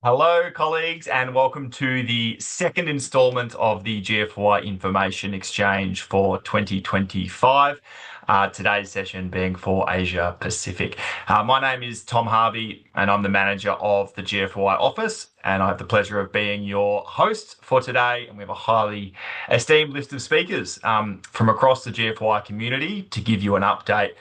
Hello, colleagues, and welcome to the second installment of the GFOI Information Exchange for 2025. Today's session being for Asia Pacific. My name is Tom Harvey, and I'm the manager of the GFOI office, and I have the pleasure of being your host for today. And we have a highly esteemed list of speakers from across the GFOI community to give you an update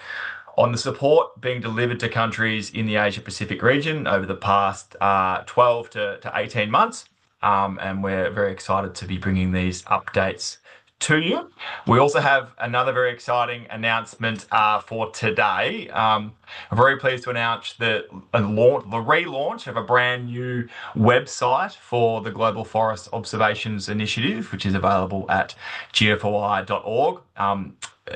on the support being delivered to countries in the Asia Pacific region over the past 12 to 18 months. And we're very excited to be bringing these updates to you. We also have another very exciting announcement for today. I'm very pleased to announce the relaunch of a brand new website for the Global Forest Observations Initiative, which is available at gfoi.org.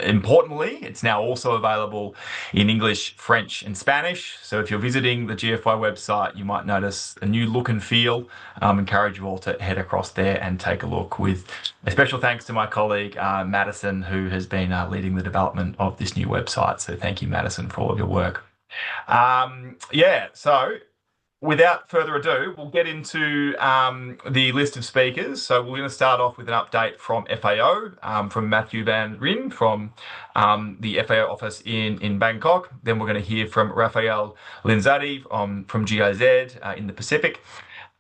Importantly, it's now also available in English, French, and Spanish. So if you're visiting the GFI website, you might notice a new look and feel. Encourage you all to head across there and take a look, with a special thanks to my colleague, Madison, who has been leading the development of this new website. So thank you, Madison, for all of your work. So without further ado, we'll get into the list of speakers. So we're going to start off with an update from FAO, from Matthew Van Ryn from the FAO office in Bangkok. Then we're going to hear from Rafael Linzadi from GIZ in the Pacific.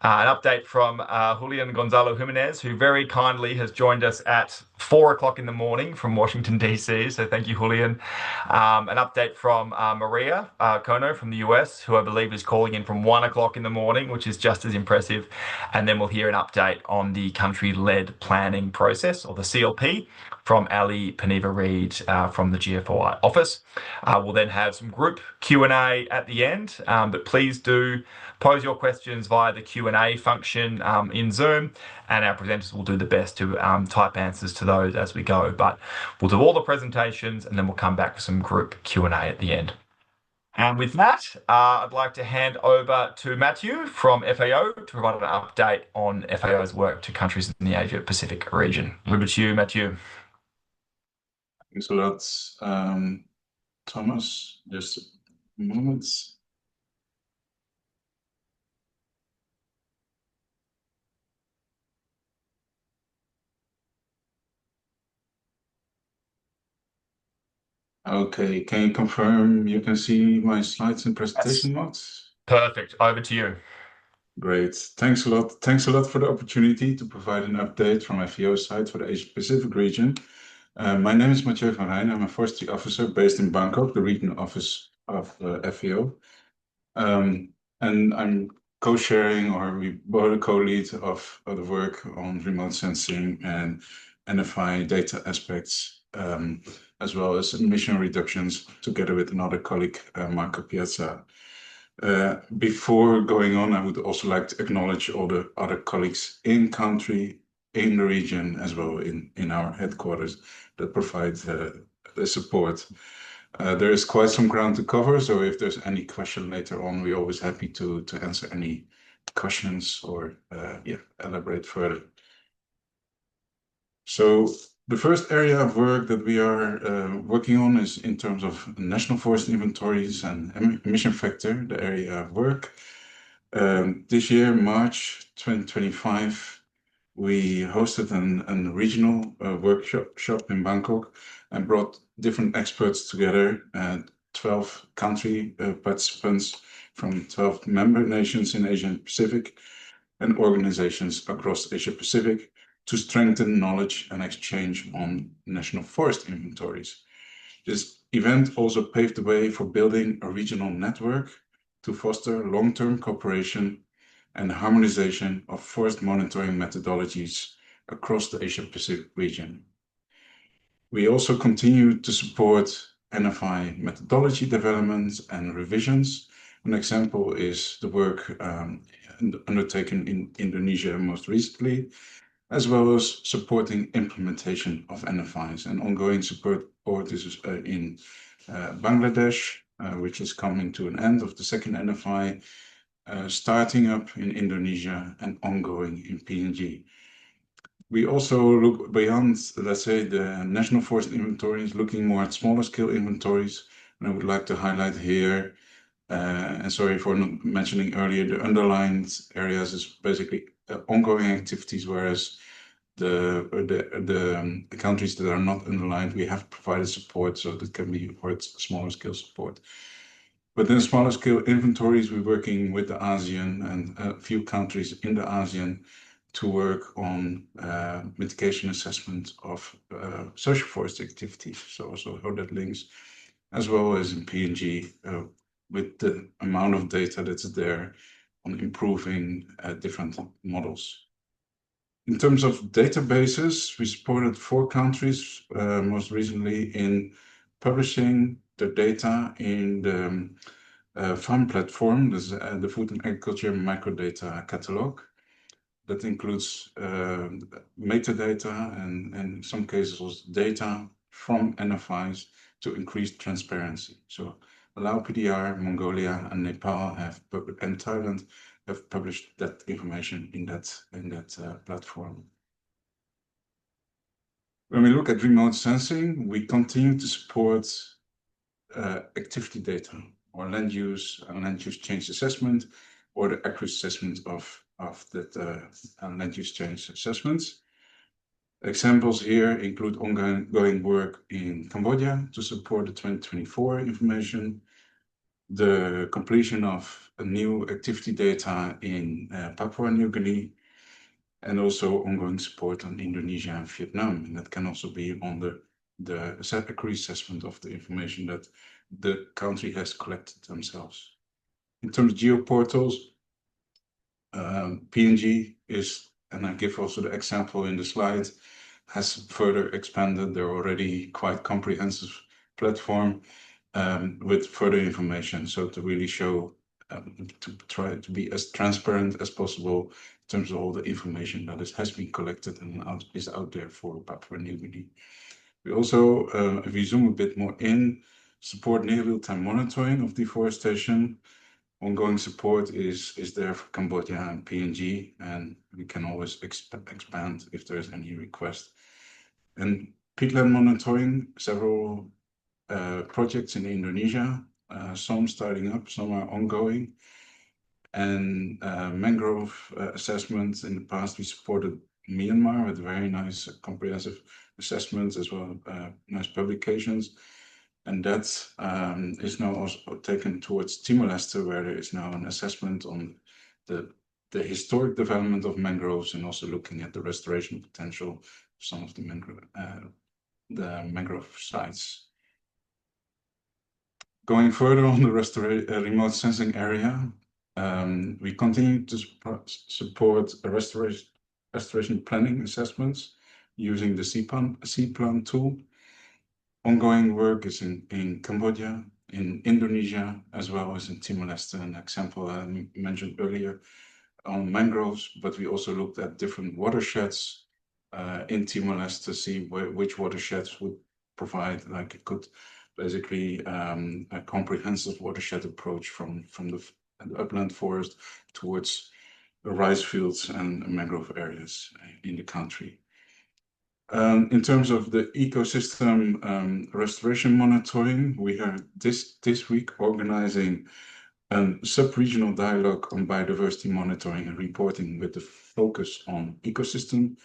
An update from Julian Gonzalo Jimenez, who very kindly has joined us at 4 o'clock in the morning from Washington, D.C. So thank you, Julian. An update from Maria Kono from the US, who I believe is calling in from 1 o'clock in the morning, which is just as impressive. And then we'll hear an update on the country-led planning process, or the CLP, from Ali Paniva-Reid from the GFOI office. We'll then have some group Q&A at the end, but please do pose your questions via the Q&A function in Zoom, and our presenters will do the best to type answers to those as we go. But we'll do all the presentations, and then we'll come back with some group Q&A at the end. And with that, I'd like to hand over to Matthew from FAO to provide an update on FAO's work to countries in the Asia Pacific region. Over to you, Matthew. Thanks a lot, Thomas. Just a moment. Okay, can you confirm you can see my slides and presentation notes? Perfect. Over to you. Great. Thanks a lot. Thanks a lot for the opportunity to provide an update from FAO's side for the Asia Pacific region. My name is Mathieu van Rijn. I'm a forestry officer based in Bangkok, the regional office of FAO. And I'm co-sharing, or we both co-lead of the work on remote sensing and NFI data aspects, as well as emission reductions, together with another colleague, Marco Piazza. Before going on, I would also like to acknowledge all the other colleagues in country, in the region, as well in our headquarters that provide the support. There is quite some ground to cover, so if there's any question later on, we're always happy to answer any questions or elaborate further. So the first area of work that we are working on is in terms of national forest inventories and emission factor, the area of work. This year, March 2025, we hosted a regional workshop in Bangkok and brought different experts together, 12 country participants from 12 member nations in Asia Pacific and organizations across Asia Pacific to strengthen knowledge and exchange on national forest inventories. This event also paved the way for building a regional network to foster long-term cooperation and harmonization of forest monitoring methodologies across the Asia Pacific region. We also continue to support NFI methodology developments and revisions. An example is the work undertaken in Indonesia most recently, as well as supporting implementation of NFIs. And ongoing support is in Bangladesh, which is coming to an end of the second NFI, starting up in Indonesia and ongoing in PNG. We also look beyond, let's say, the national forest inventories, looking more at smaller scale inventories. And I would like to highlight here And sorry for not mentioning earlier, the underlined areas is basically ongoing activities, whereas the countries that are not underlined, we have provided support, so that can be for its smaller scale support. But in smaller scale inventories, we're working with the ASEAN and a few countries in the ASEAN to work on mitigation assessment of social forest activities. So also how that links, as well as in PNG, with the amount of data that's there on improving different models. In terms of databases, we supported 4 countries, most recently in publishing the data in the farm platform, this, the Food and Agriculture Microdata Catalog. That includes metadata and in some cases also data from NFIs to increase transparency. So Allow PDR, Mongolia, and Nepal and Thailand have published that information in that platform. When we look at remote sensing, we continue to support activity data or land use and land use change assessment, or the accuracy assessment of that land use change assessments. Examples here include ongoing work in Cambodia to support the 2024 information, the completion of a new activity data in Papua New Guinea, and also ongoing support on Indonesia and Vietnam. And that can also be on the accuracy assessment of the information that the country has collected themselves. In terms of geoportals, PNG is, and I give also the example in the slide, has further expanded their already quite comprehensive platform with further information. So to really show, to try to be as transparent as possible in terms of all the information that has been collected and is out there for Papua New Guinea. We also, if we zoom a bit more in, support near real-time monitoring of deforestation. Ongoing support is there for Cambodia and PNG, and we can always expand if there is any request. And peatland monitoring, several projects in Indonesia, some starting up, some are ongoing. And mangrove assessments, in the past we supported Myanmar with very nice comprehensive assessments as well, nice publications. And that is now also taken towards Timor-Leste, where there is now an assessment on the historic development of mangroves and also looking at the restoration potential of some of the mangrove sites. Going further on the remote sensing area, we continue to support restoration planning assessments using the C-Plan tool. Ongoing work is in Cambodia, in Indonesia, as well as in Timor-Leste, an example I mentioned earlier on mangroves, but we also looked at different watersheds in Timor-Leste to see which watersheds would provide, like it could basically a comprehensive watershed approach from the upland forest towards the rice fields and mangrove areas in the country. In terms of the ecosystem restoration monitoring, we are this week organizing a sub-regional dialogue on biodiversity monitoring and reporting with the focus on ecosystem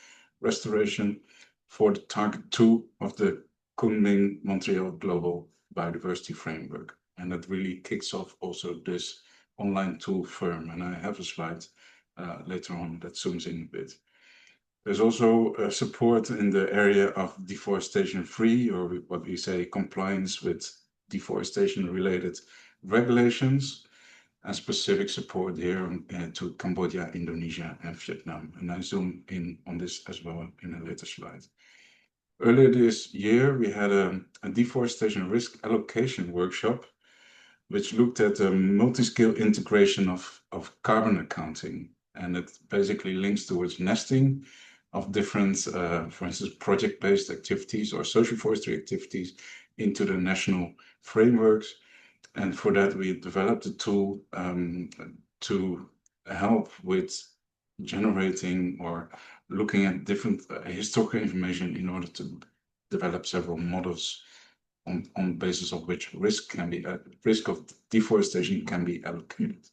restoration for the target 2 of the Kunming-Montreal Global Biodiversity Framework. And that really kicks off also this online tool firm. And I have a slide later on that zooms in a bit. There's also support in the area of deforestation-free, or what we say compliance with deforestation-related regulations, and specific support here to Cambodia, Indonesia, and Vietnam. And I zoom in on this as well in a later slide. Earlier this year, we had a deforestation risk allocation workshop, which looked at a multi-scale integration of carbon accounting. And it basically links towards nesting of different, for instance, project-based activities or social forestry activities into the national frameworks. And for that, we developed a tool to help with generating or looking at different historical information in order to develop several models on the basis of which risk of deforestation can be allocated.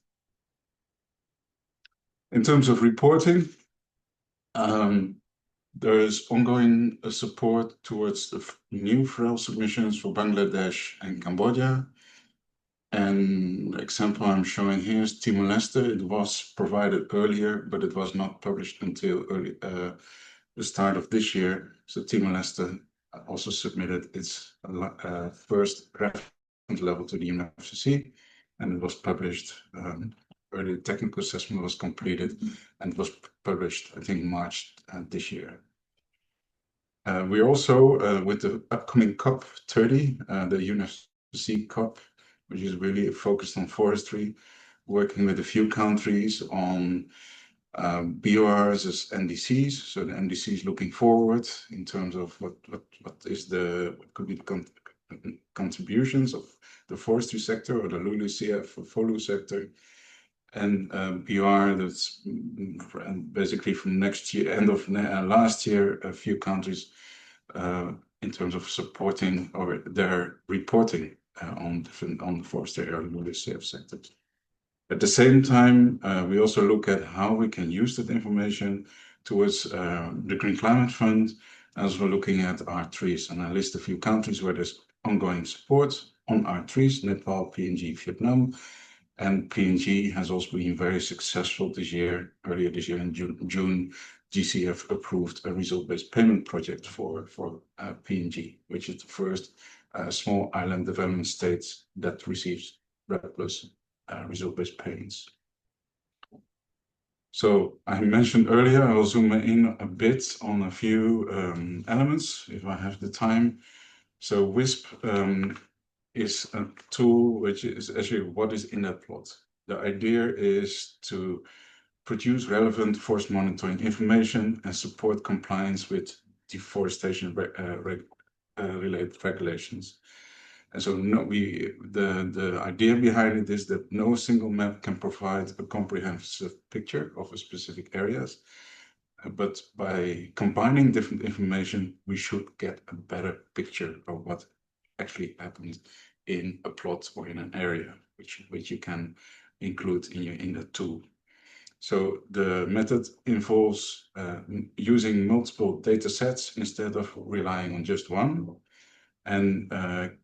In terms of reporting, there is ongoing support towards the new FREL submissions for Bangladesh and Cambodia. And the example I'm showing here is Timor-Leste. It was provided earlier, but it was not published until the start of this year. So Timor-Leste also submitted its first reference level to the UNFCCC, and it was published. Early technical assessment was completed and was published, I think, March this year. We also, with the upcoming COP30, the UNFCCC COP, which is really focused on forestry, working with a few countries on BORs as NDCs. So the NDCs looking forward in terms of what could be the contributions of the forestry sector or the LULUCF or FOLU sector. And BR, that's basically from next year, end of last year, a few countries in terms of supporting or their reporting on the forestry area LULUCF sectors. At the same time, we also look at how we can use that information towards the Green Climate Fund, as we're looking at R3s. And I list a few countries where there's ongoing support on R3s: Nepal, PNG, Vietnam. And PNG has also been very successful this year. Earlier this year in June, GCF approved a result-based payment project for PNG, which is the first small island development state that receives REDD+ result-based payments. So I mentioned earlier, I will zoom in a bit on a few elements if I have the time. So WISP is a tool which is actually what is in that plot. The idea is to produce relevant forest monitoring information and support compliance with deforestation related regulations. And so the idea behind it is that no single map can provide a comprehensive picture of a specific areas. But by combining different information, we should get a better picture of what actually happens in a plot or in an area, which you can include in the tool. So the method involves using multiple data sets instead of relying on just one, and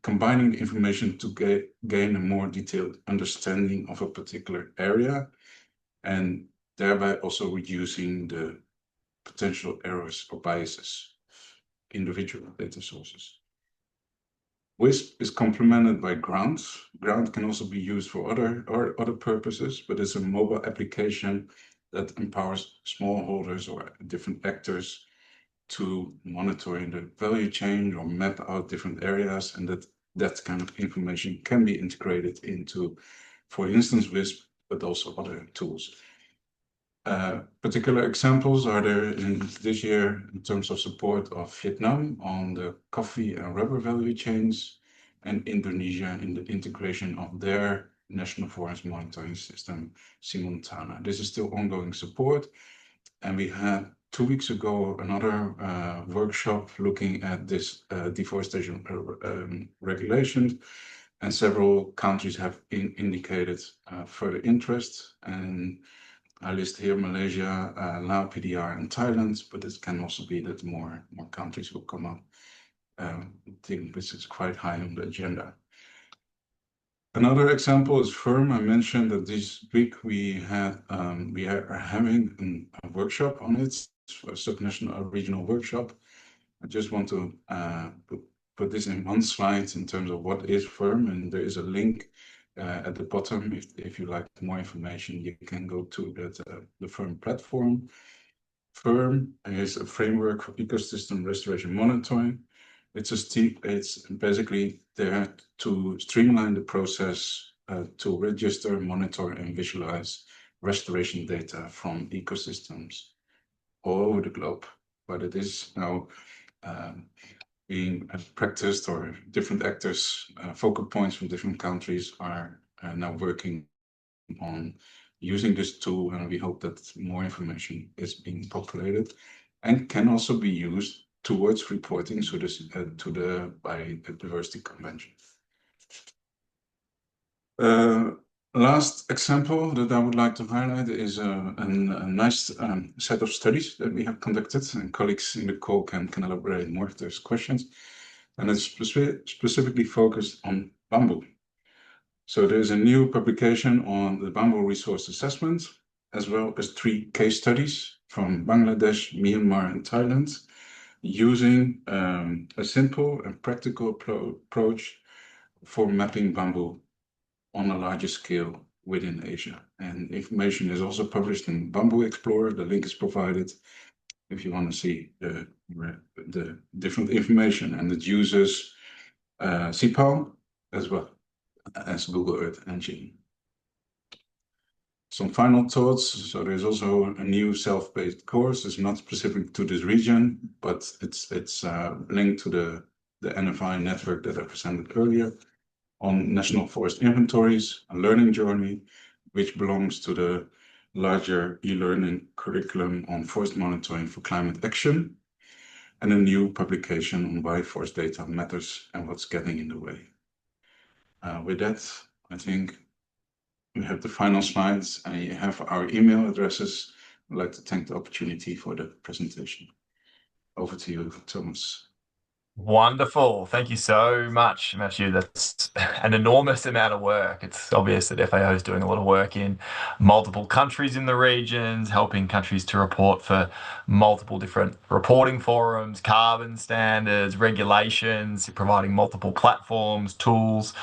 combining the information to gain a more detailed understanding of a particular area, and thereby also reducing the potential errors or biases of individual data sources. WISP is complemented by Ground. Ground can also be used for other purposes, but it's a mobile application that empowers smallholders or different actors to monitor in the value chain or map out different areas, and that kind of information can be integrated into, for instance, WISP, but also other tools. Particular examples are there in this year in terms of support of Vietnam on the coffee and rubber value chains, and Indonesia in the integration of their national forest monitoring system, Simontana. This is still ongoing support, and we had 2 weeks ago another workshop looking at this deforestation regulations, and several countries have indicated further interest. And I list here Malaysia, Laos, PDR, and Thailand, but it can also be that more countries will come up. I think this is quite high on the agenda. Another example is FIRM. I mentioned that this week we are having a workshop on it, a subnational regional workshop. I just want to put this in one slide in terms of what is FIRM, and there is a link at the bottom. If you like more information, you can go to the FIRM platform. FIRM is a framework for ecosystem restoration monitoring. It's basically there to streamline the process to register, monitor, and visualize restoration data from ecosystems all over the globe. But it is now being practiced, or different actors, focal points from different countries are now working on using this tool, and we hope that more information is being populated and can also be used towards reporting to the Biodiversity Convention. Last example that I would like to highlight is a nice set of studies that we have conducted, and colleagues in the call can elaborate more if there's questions. And it's specifically focused on bamboo. So there's a new publication on the bamboo resource assessment, as well as 3 case studies from Bangladesh, Myanmar, and Thailand, using a simple and practical approach for mapping bamboo on a larger scale within Asia. And information is also published in Bamboo Explorer. The link is provided if you want to see the different information, and it uses CPAL as well as Google Earth Engine. Some final thoughts. So there's also a new self-paced course. It's not specific to this region, but it's linked to the NFI network that I presented earlier, on national forest inventories, a learning journey, which belongs to the larger e-learning curriculum on forest monitoring for climate action, and a new publication on why forest data matters and what's getting in the way. With that, I think we have the final slides, and you have our email addresses. I'd like to thank the opportunity for the presentation. Over to you, Thomas. Wonderful. Thank you so much, Matthew. That's an enormous amount of work. It's obvious that FAO is doing a lot of work in multiple countries in the regions, helping countries to report for multiple different reporting forums, carbon standards, regulations, providing multiple platforms, tools,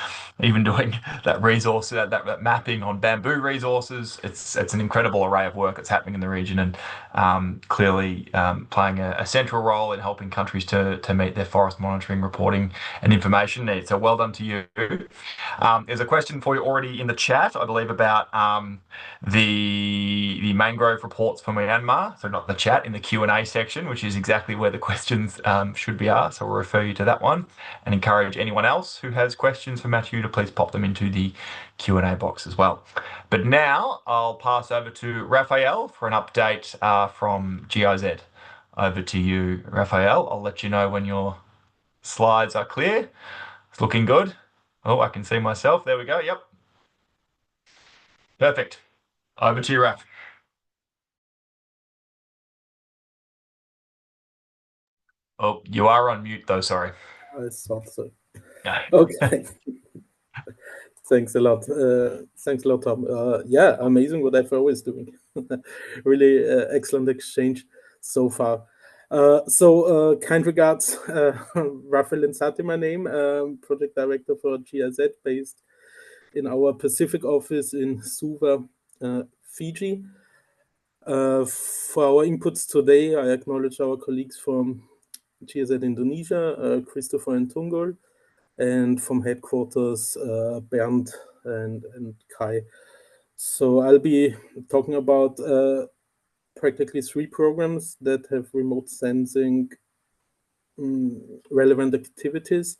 even doing that resource, that mapping on bamboo resources. It's an incredible array of work that's happening in the region, and clearly playing a central role in helping countries to meet their forest monitoring, reporting, and information needs. So well done to you. There's a question for you already in the chat, I believe, about the mangrove reports for Myanmar. So not the chat, in the Q&A section, which is exactly where the questions should be asked. So we'll refer you to that one, and encourage anyone else who has questions for Matthew to please pop them into the Q&A box as well. But now I'll pass over to Raphael for an update from GIZ. Over to you, Raphael. I'll let you know when your slides are clear. It's looking good. Oh, I can see myself. There we go. Yep. Perfect. Over to you, Raph. Oh, you are on mute though, sorry. I thought so. Yeah. Okay. Thanks a lot. Thanks a lot, Tom. Yeah, amazing what FAO is doing. Really excellent exchange so far. Kind regards, Raphael Insati, my name, project director for GIZ, based in our Pacific office in Suva, Fiji. For our inputs today, I acknowledge our colleagues from GIZ Indonesia, Christopher and Tungol, and from headquarters, Bernd and Kai. So I'll be talking about practically 3 programs that have remote sensing relevant activities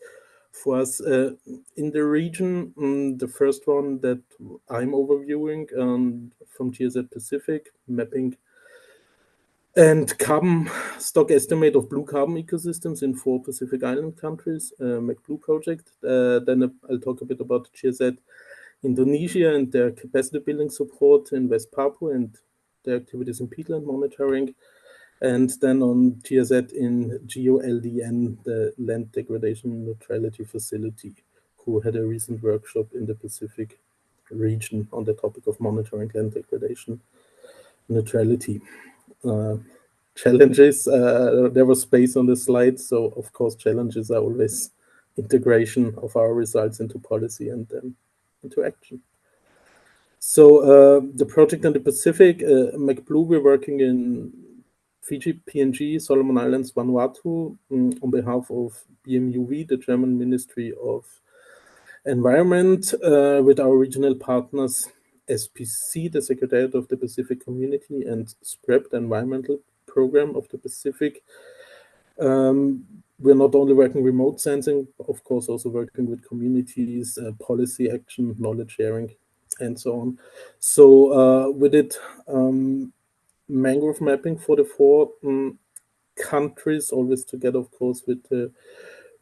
for us in the region. The first one that I'm overviewing from GIZ Pacific, mapping and carbon stock estimate of blue carbon ecosystems in 4 Pacific Island countries, MacBlue project. Then I'll talk a bit about GIZ Indonesia and their capacity building support in West Papua and their activities in peatland monitoring. And then on GIZ in GeoLDN, the Land Degradation Neutrality Facility, who had a recent workshop in the Pacific region on the topic of monitoring land degradation neutrality. Challenges, there was space on the slide, so of course challenges are always integration of our results into policy and then into action. So the project in the Pacific, MacBlue, we're working in Fiji, PNG, Solomon Islands, Vanuatu, on behalf of BMUV, the German Ministry of Environment, with our regional partners, SPC, the Secretariat of the Pacific Community, and SPREP, the Environmental Program of the Pacific. We're not only working remote sensing, of course, also working with communities, policy action, knowledge sharing, and so on. So we did mangrove mapping for the 4 countries, always together, of course, with the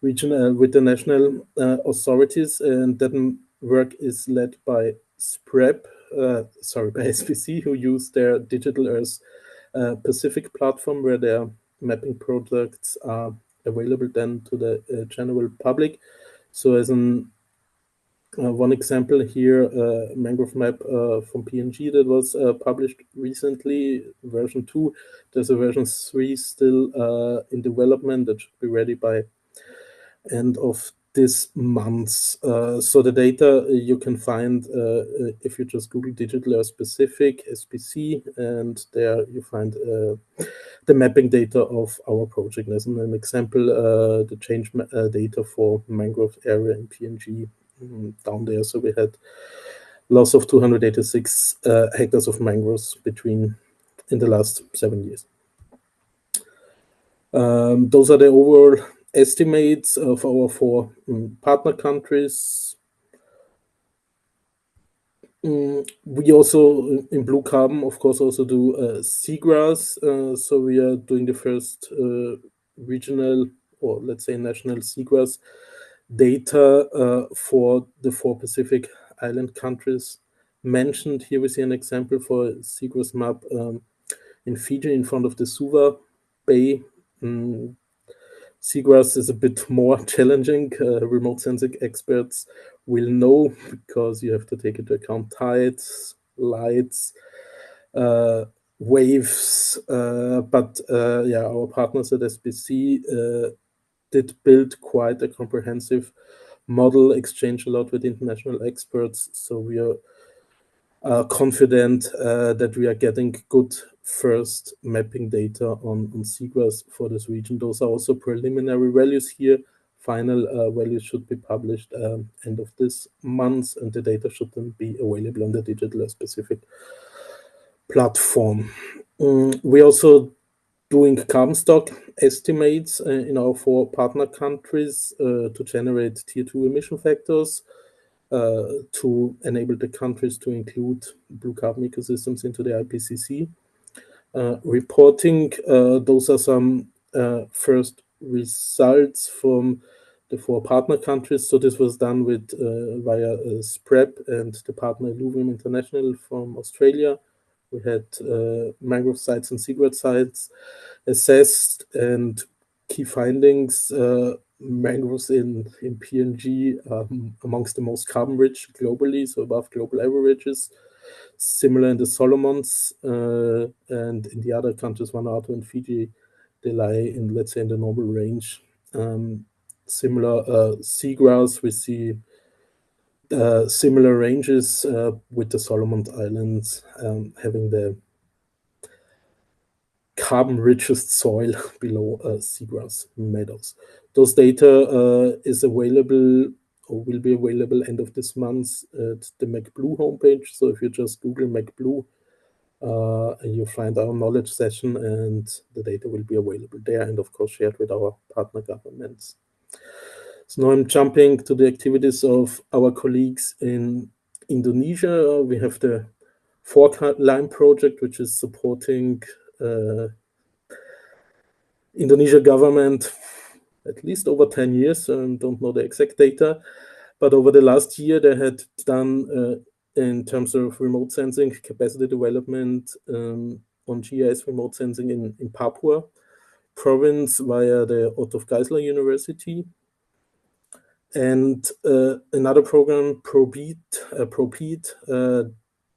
regional, with the national authorities, and that work is led by SPREP, by SPC, who use their Digital Earth Pacific platform, where their mapping products are available then to the general public. So as an one example here, mangrove map from PNG that was published recently, version 2. There's a version 3 still in development that should be ready by end of this month. So the data you can find if you just Google Digital Earth Pacific SPC, and there you find the mapping data of our project. As an example, the change data for mangrove area in PNG down there. So we had loss of 286 hectares of mangroves in the last 7 years. Those are the overall estimates of our 4 partner countries. We also, in Blue Carbon, of course, also do seagrass. So we are doing the first regional, or let's say national seagrass data for the 4 Pacific Island countries mentioned. Here we see an example for a seagrass map in Fiji in front of the Suva Bay. Seagrass is a bit more challenging. Remote sensing experts will know, because you have to take into account tides, lights, waves. But our partners at SPC did build quite a comprehensive model, exchange a lot with international experts. So we are confident that we are getting good first mapping data on seagrass for this region. Those are also preliminary values here. Final values should be published end of this month, and the data should then be available on the Digital Earth Pacific platform. We're also doing carbon stock estimates in our 4 partner countries to generate tier 2 emission factors, to enable the countries to include blue carbon ecosystems into the IPCC reporting. Those are some first results from the 4 partner countries. So this was done with via SPREP and the partner Alluvium International from Australia. We had mangrove sites and seagrass sites assessed, and key findings: mangroves in PNG are amongst the most carbon rich globally, so above global averages. Similar in the Solomons, and in the other countries, Vanuatu and Fiji, they lie in, let's say, in the normal range. Similar seagrass, we see similar ranges with the Solomon Islands having the carbon richest soil below seagrass meadows. Those data is available, or will be available end of this month at the MacBlue homepage. So if you just Google MacBlue, you find our knowledge session, and the data will be available there, and of course shared with our partner governments. So now I'm jumping to the activities of our colleagues in Indonesia. We have the Fork-Line project, which is supporting Indonesia government at least over 10 years. Don't know the exact data, but over the last year they had done in terms of remote sensing capacity development on GIS remote sensing in Papua province via the Otto Geisler University. And another program, ProPEAT,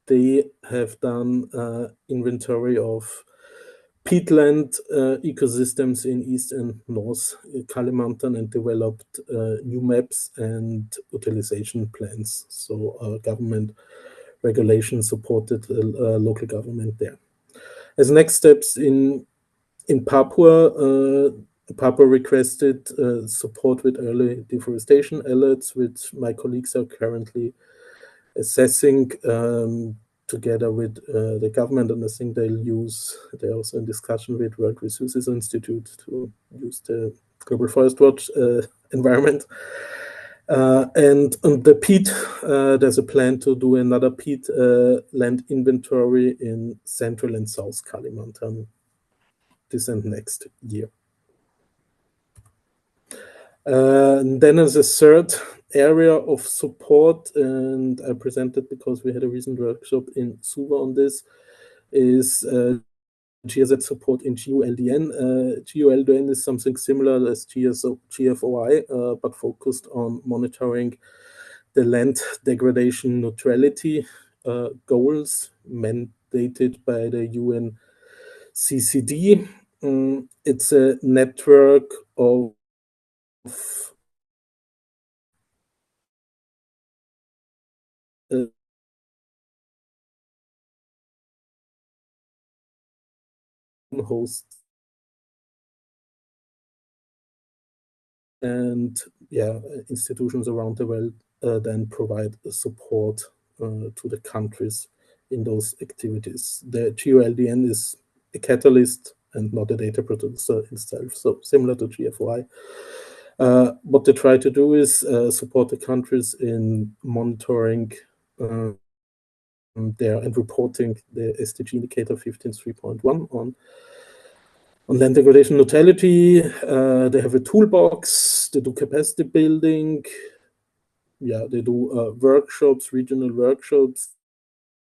they have done inventory of peatland ecosystems in East and North Kalimantan, and developed new maps and utilization plans. So government regulation supported local government there. As next steps in Papua, Papua requested support with early deforestation alerts, which my colleagues are currently assessing together with the government, and I think they're also in discussion with World Resources Institute to use the Global Forest Watch environment. And on the peat, there's a plan to do another peat land inventory in Central and South Kalimantan. this and next year. And then as a third area of support, and I presented because we had a recent workshop in Suva on this, is GIZ support in GULDN. GULDN is something similar as GFOI, but focused on monitoring the land degradation neutrality goals mandated by the UN CCD. It's a network of hosts and institutions around the world then provide support to the countries in those activities. The GULDN is a catalyst and not a data producer itself, so similar to GFOI. What they try to do is support the countries in monitoring and reporting the SDG indicator 15.3.1 on land degradation neutrality. They have a toolbox. They do capacity building. They do workshops, regional workshops.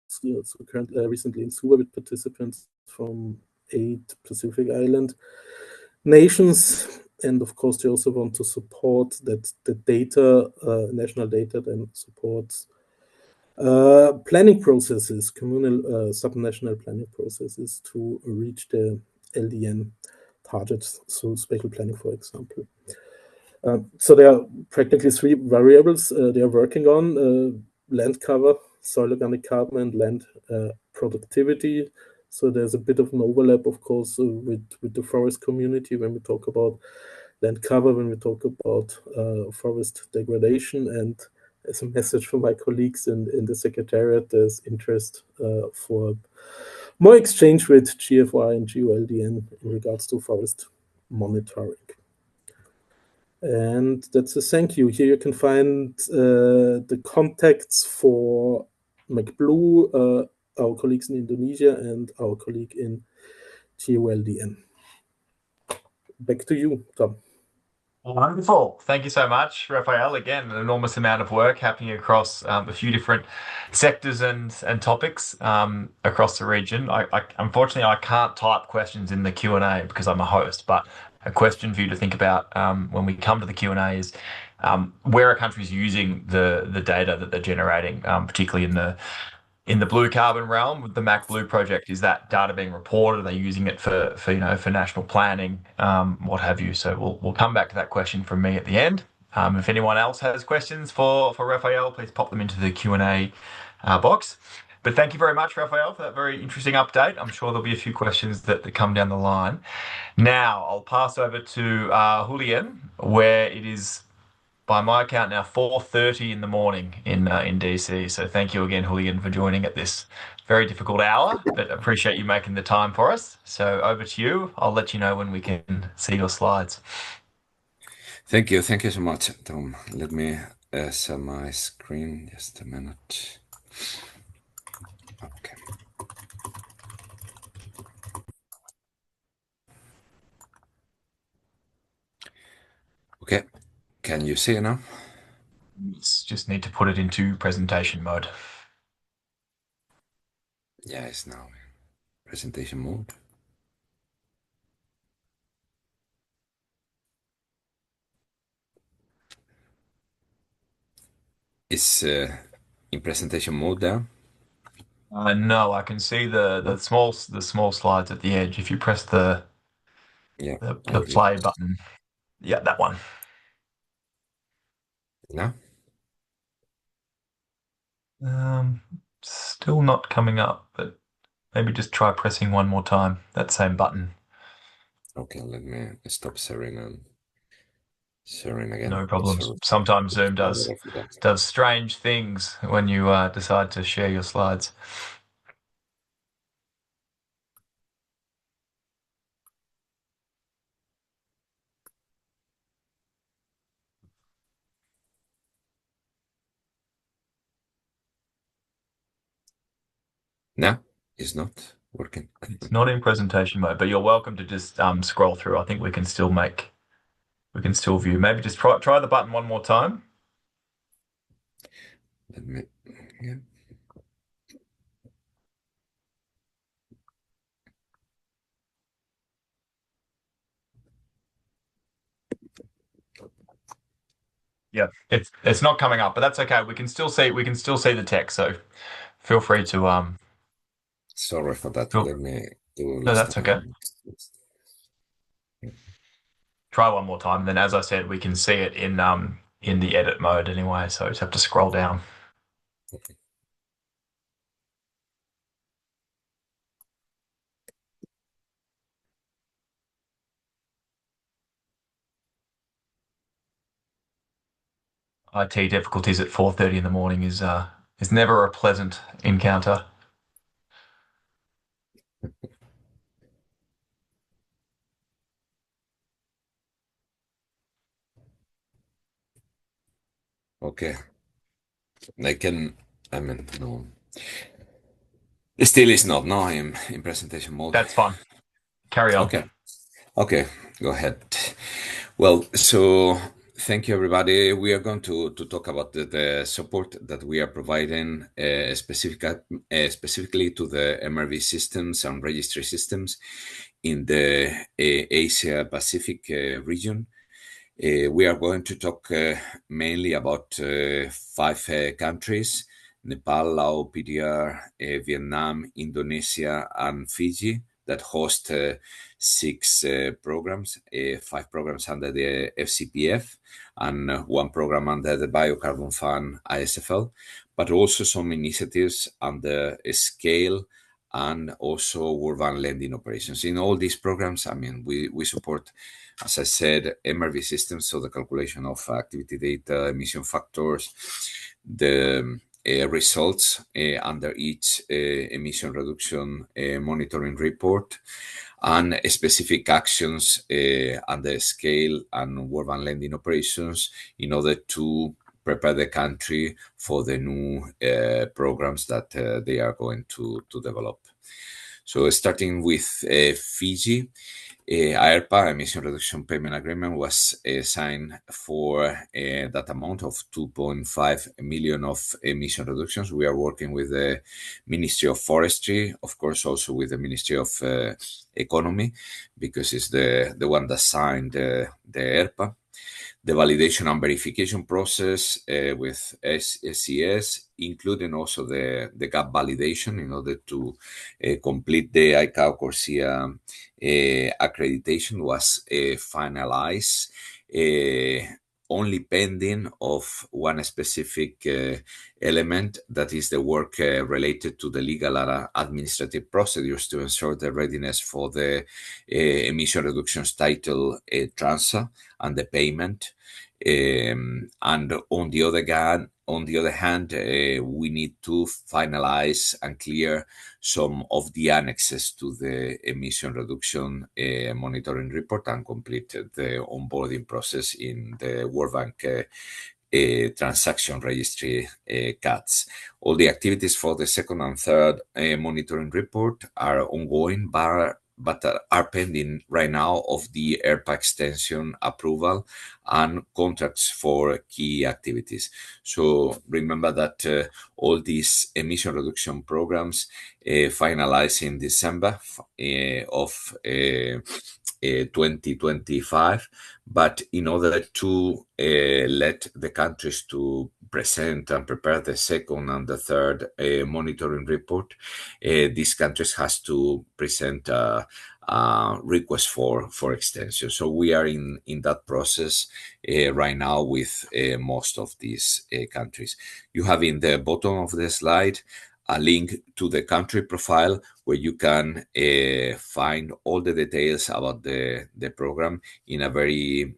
So currently, recently in Suva with participants from 8 Pacific Island nations. And of course, they also want to support that the data, national data, then supports planning processes, communal subnational planning processes to reach the LDN targets, so spatial planning, for example. So there are practically 3 variables they are working on: land cover, soil organic carbon, and land productivity. So there's a bit of an overlap, of course, with the forest community when we talk about land cover, when we talk about forest degradation. And as a message for my colleagues in the Secretariat, there's interest for more exchange with GFOI and GULDN in regards to forest monitoring. And that's a thank you. Here you can find the contacts for McBlue, our colleagues in Indonesia, and our colleague in GULDN. Back to you, Tom. Wonderful. Thank you so much, Raphael. Again, an enormous amount of work happening across a few different sectors and topics across the region. Unfortunately, I can't type questions in the Q&A because I'm a host, but a question for you to think about when we come to the Q&A is where are countries using the data that they're generating, particularly in the blue carbon realm with the MacBlue project? Is that data being reported? Are they using it for national planning, what have you? So we'll come back to that question from me at the end. If anyone else has questions for Raphael, please pop them into the Q&A box. But thank you very much, Raphael, for that very interesting update. I'm sure there'll be a few questions that come down the line. Now I'll pass over to Julian, where it is, by my account now, 4:30 in the morning in DC. So thank you again, Julian, for joining at this very difficult hour, but appreciate you making the time for us. So over to you. I'll let you know when we can see your slides. Thank you so much, Tom. Let me share my screen. Just a minute. Okay. Okay. Can you see now? Just need to put it into presentation mode. Yeah, it's now in presentation mode. It's in presentation mode there. No, I can see the small slides at the edge. If you press the play button, that one. No? Still not coming up, but maybe just try pressing one more time, that same button. Okay, let me stop sharing and sharing again. No problems. Sometimes Zoom does strange things when you decide to share your slides. No, it's not. Working. It's not in presentation mode, but you're welcome to just scroll through. I think we can still view. Maybe just try the button one more time. Let me, yeah. Yeah, it's not coming up, but that's okay. We can still see the text, so feel free to Sorry for that. feel, Let me do no, last that's okay. time. Try one more time. Then, as I said, we can see it in the edit mode anyway, so you just have to scroll down. Okay. IT difficulties at 4:30 in the morning is never a pleasant encounter. Okay. I mean, no. It still is not. No, I'm in presentation mode. That's fine. Carry on. Okay. Okay, go ahead. Well, so thank you, everybody. We are going to talk about the support that we are providing specifically to the MRV systems and registry systems in the Asia Pacific region. We are going to talk mainly about 5 countries: Nepal, Laos, PDR, Vietnam, Indonesia, and Fiji, that host 6 programs, 5 programs under the FCPF, and 1 program under the Biocarbon Fund ISFL, but also some initiatives under Scale and also urban lending operations. In all these programs, I mean, we support, as I said, MRV systems, so the calculation of activity data, emission factors, the results under each emission reduction monitoring report, and specific actions under Scale and urban lending operations in order to prepare the country for the new programs that they are going to develop. So starting with Fiji, AERPA, Emission Reduction Payment Agreement, was signed for that amount of 2.5 million of emission reductions. We are working with the Ministry of Forestry, of course, also with the Ministry of Economy, because it's the one that signed the ERPA. The validation and verification process with SCS, including also the gap validation in order to complete the ICAO CORSIA accreditation, was finalized, only pending of one specific element, that is the work related to the legal and administrative procedures to ensure the readiness for the emission reductions title transfer and the payment. And on the other hand, we need to finalize and clear some of the annexes to the emission reduction monitoring report and complete the onboarding process in the World Bank transaction registry CATS. All the activities for the second and third monitoring report are ongoing, but are pending right now of the ERPA extension approval and contracts for key activities. So remember that all these emission reduction programs finalize in December of 2025, but in order to let the countries to present and prepare the second and the third monitoring report, these countries has to present a request for extension. So we are in that process right now with most of these countries. You have in the bottom of the slide a link to the country profile where you can find all the details about the program in a very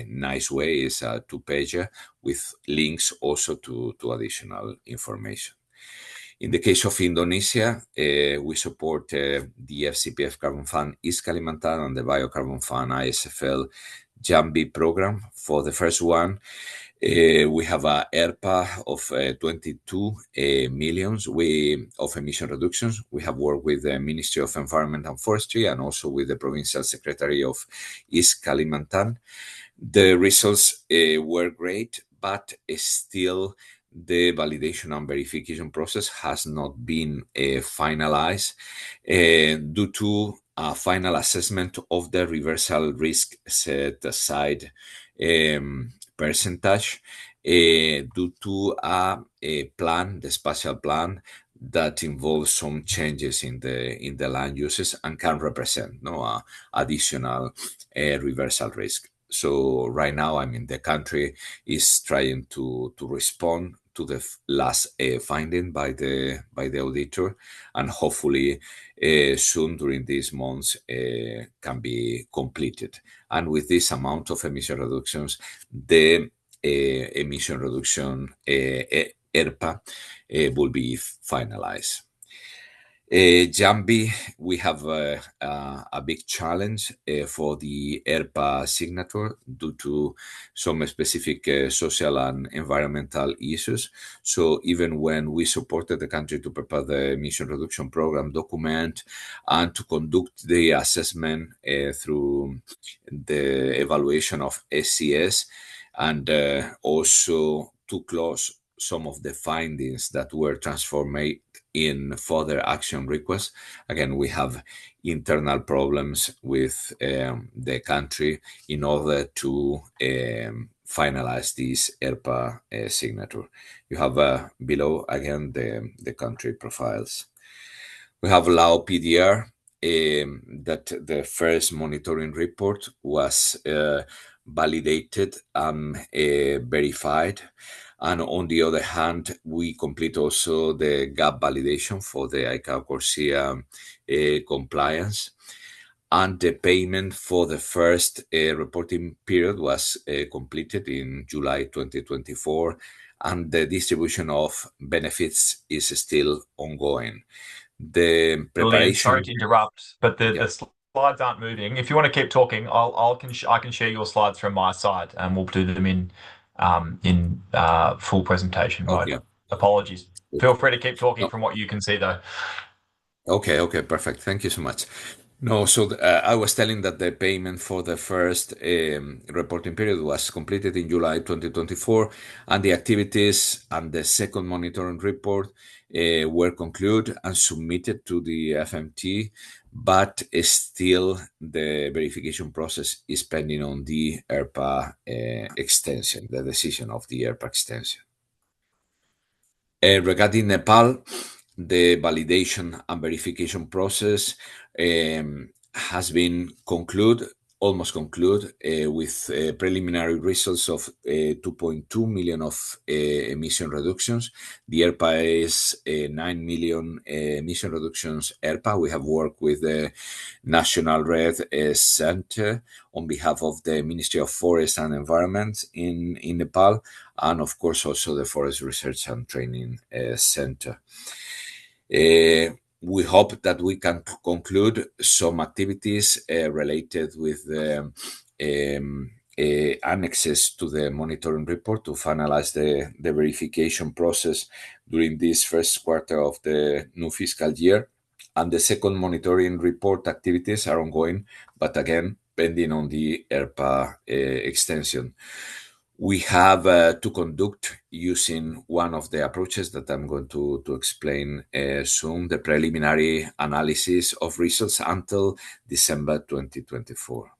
nice way. It's a 2-pager with links also to additional information. In the case of Indonesia, we support the FCPF Carbon Fund East Kalimantan and the Biocarbon Fund ISFL Jambi program. For the first one, We have a ERPA of 22 millions of emission reductions. We have worked with the Ministry of Environment and Forestry and also with the Provincial Secretary of East Kalimantan. The results were great, but still the validation and verification process has not been finalized due to a final assessment of the reversal risk set aside percentage due to a plan, the spatial plan, that involves some changes in the land uses and can represent additional reversal risk. So right now, I mean, the country is trying to respond to the last finding by the auditor, and hopefully soon during these months can be completed. And with this amount of emission reductions, the emission reduction ERPA will be finalized. Jambi, we have a big challenge for the ERPA signature due to some specific social and environmental issues. So even when we supported the country to prepare the emission reduction program document and to conduct the assessment through the evaluation of SCS, and also to close some of the findings that were transformed in further action requests. Again, we have internal problems with the country in order to finalize this ERPA signature. You have below, again, the country profiles. We have Lao PDR, that the first monitoring report was validated and verified. And on the other hand, we complete also the gap validation for the ICAO CORSIA compliance. And the payment for the first reporting period was completed in July 2024, and the distribution of benefits is still ongoing. The preparation. Julian, sorry to interrupt, but the slides aren't moving. If you want to keep talking, I can share your slides from my side, and we'll do them in full presentation mode. Okay. Apologies. Feel free to keep talking from what you can see, though. Okay, perfect. Thank you so much. No, so I was telling that the payment for the first reporting period was completed in July 2024, and the activities and the second monitoring report were concluded and submitted to the FMT, but still the verification process is pending on the ERPA extension, the decision of the ERPA extension. Regarding Nepal, the validation and verification process has been almost concluded with preliminary results of 2.2 million of emission reductions. The ERPA is 9 million emission reductions ERPA. We have worked with the National Red Center on behalf of the Ministry of Forest and Environment in Nepal, and of course also the Forest Research and Training Center. We hope that we can conclude some activities related with the annexes to the monitoring report to finalize the verification process during this first quarter of the new fiscal year. And the second monitoring report activities are ongoing, but again, pending on the ERPA extension. We have to conduct, using one of the approaches that I'm going to explain soon, the preliminary analysis of results until December 2024.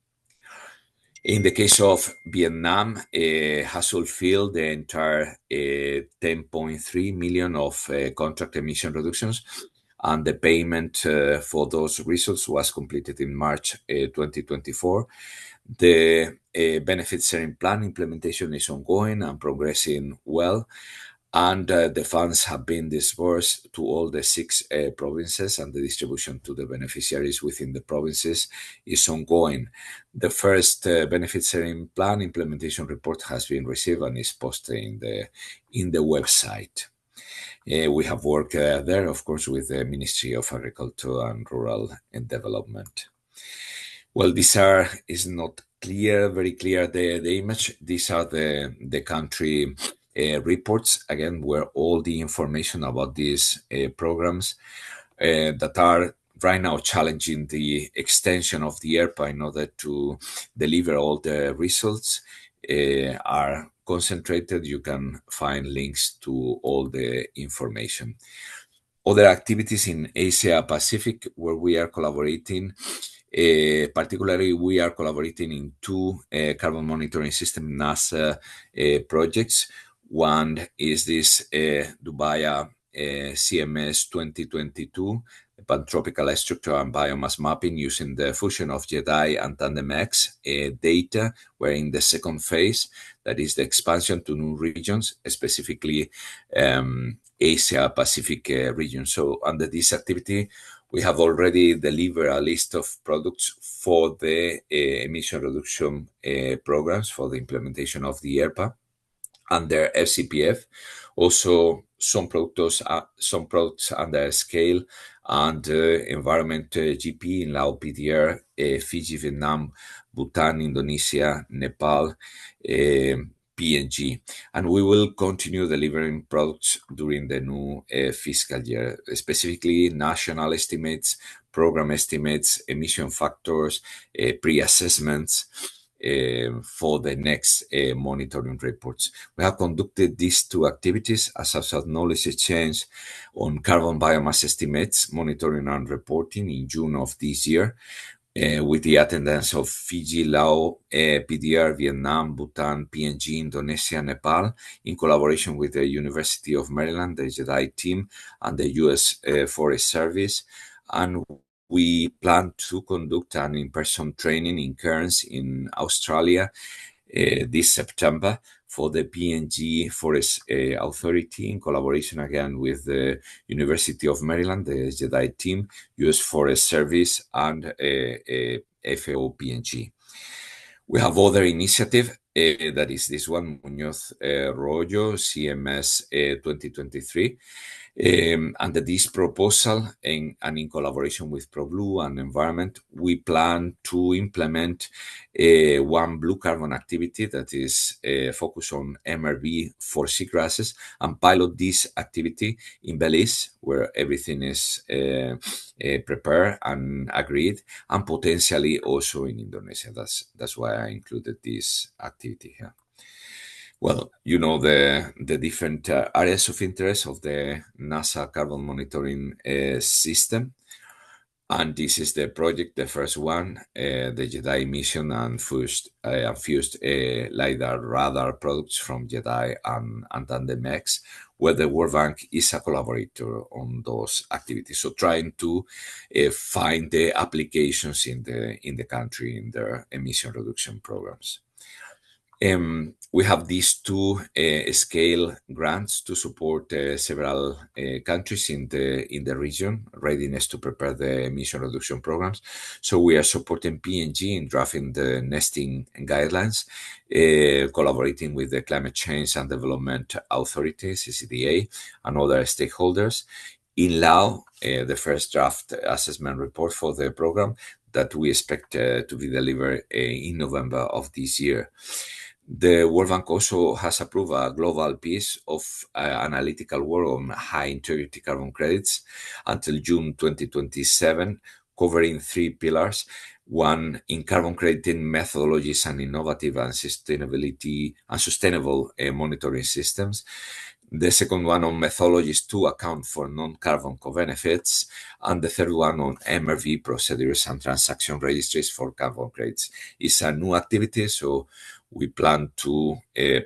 In the case of Vietnam, has fulfilled the entire 10.3 million of contract emission reductions, and the payment for those results was completed in March 2024. The benefit sharing plan implementation is ongoing and progressing well, and the funds have been disbursed to all the 6 provinces, and the distribution to the beneficiaries within the provinces is ongoing. The first benefit sharing plan implementation report has been received and is posted in the website. We have worked there, of course, with the Ministry of Agriculture and Rural Development. Well, this is not very clear the image. These are the country reports, again, where all the information about these programs that are right now challenging the extension of the ERPA in order to deliver all the results are concentrated. You can find links to all the information. Other activities in Asia Pacific where we are collaborating, particularly we are collaborating in two carbon monitoring system NASA projects. One is this Dubai CMS 2022 pantropical structure and biomass mapping using the fusion of JEDI and TandemX data. We're in the second phase, that is the expansion to new regions, specifically Asia Pacific region. So under this activity, we have already delivered a list of products for the emission reduction programs for the implementation of the ERPA under FCPF. Also, some products under scale and environment GP in Laos, PDR, Fiji, Vietnam, Bhutan, Indonesia, Nepal, PNG. And we will continue delivering products during the new fiscal year, specifically national estimates, program estimates, emission factors, pre-assessments, for the next monitoring reports. We have conducted these two activities as a knowledge exchange on carbon biomass estimates, monitoring and reporting in June of this year, with the attendance of Fiji, Laos, PDR, Vietnam, Bhutan, PNG, Indonesia, Nepal, in collaboration with the University of Maryland, the JEDI team, and the US Forest Service. And we plan to conduct an in-person training in Cairns in Australia this September for the PNG Forest Authority in collaboration again with the University of Maryland, the JEDI team, US Forest Service, and FAO PNG. We have other initiative, that is this one, Muñoz Rollo, CMS 2023. Under this proposal and in collaboration with ProBlue and Environment, we plan to implement one blue carbon activity that is focused on MRV for seagrasses and pilot this activity in Belize, where everything is prepared and agreed, and potentially also in Indonesia. That's why I included this activity here. Well, you know the different areas of interest of the NASA carbon monitoring system. And this is the project, the first one, the JEDI mission and fused LiDAR radar products from JEDI and TandemX, where the World Bank is a collaborator on those activities. So trying to find the applications in the country in their emission reduction programs. We have these two scale grants to support several countries in the region, readiness to prepare the emission reduction programs. So we are supporting PNG in drafting the nesting guidelines, collaborating with the Climate Change and Development Authority, CCDA, and other stakeholders. In Laos, the first draft assessment report for the program that we expect to be delivered in November of this year. The World Bank also has approved a global piece of analytical work on high integrity carbon credits until June 2027, covering 3 pillars. One, in carbon crediting methodologies and innovative and sustainable monitoring systems. The second one on methodologies to account for non-carbon co-benefits. And the third one on MRV procedures and transaction registries for carbon credits. It's a new activity, so we plan to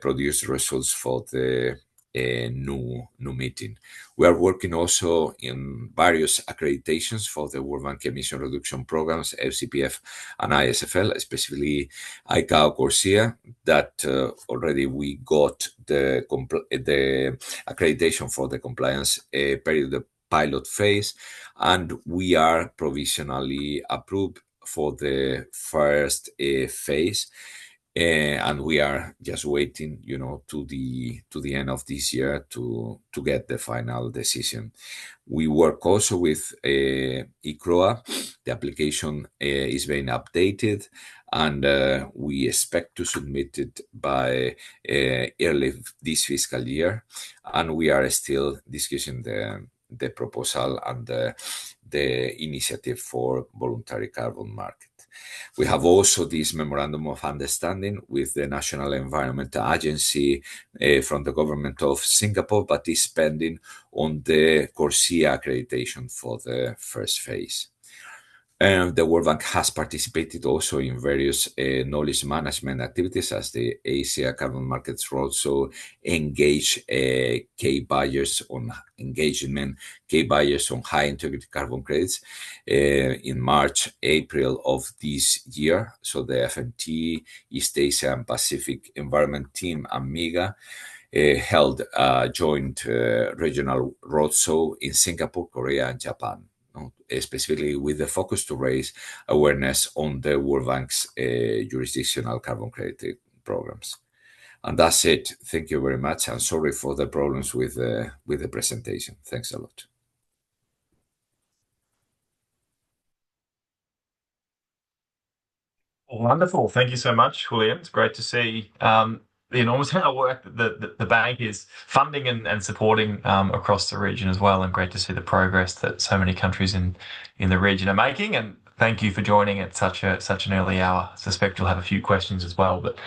produce results for the new meeting. We are working also in various accreditations for the World Bank emission reduction programs, FCPF and ISFL, specifically ICAO CORSIA, that already we got the accreditation for the compliance period, the pilot phase, and we are provisionally approved for the first phase. And we are just waiting, to the end of this year to get the final decision. We work also with ICROA The application is being updated, and we expect to submit it by early this fiscal year. And we are still discussing the proposal and the initiative for voluntary carbon market. We have also this memorandum of understanding with the National Environment Agency from the government of Singapore, but is pending on the CORSIA accreditation for the first phase. The World Bank has participated also in various knowledge management activities, as the Asia Carbon Markets Roadshow engage key buyers on high integrity carbon credits in March, April of this year. So the FMT, East Asia and Pacific Environment Team, and MIGA held a joint regional roadshow in Singapore, Korea, and Japan, specifically with the focus to raise awareness on the World Bank's jurisdictional carbon credit programs. And that's it. Thank you very much. And sorry for the problems with the presentation. Thanks a lot. Wonderful. Thank you so much, Julian. It's great to see the enormous amount of work that the bank is funding and supporting across the region as well, and great to see the progress that so many countries in the region are making. And thank you for joining at such an early hour. I suspect you'll have a few questions as well, but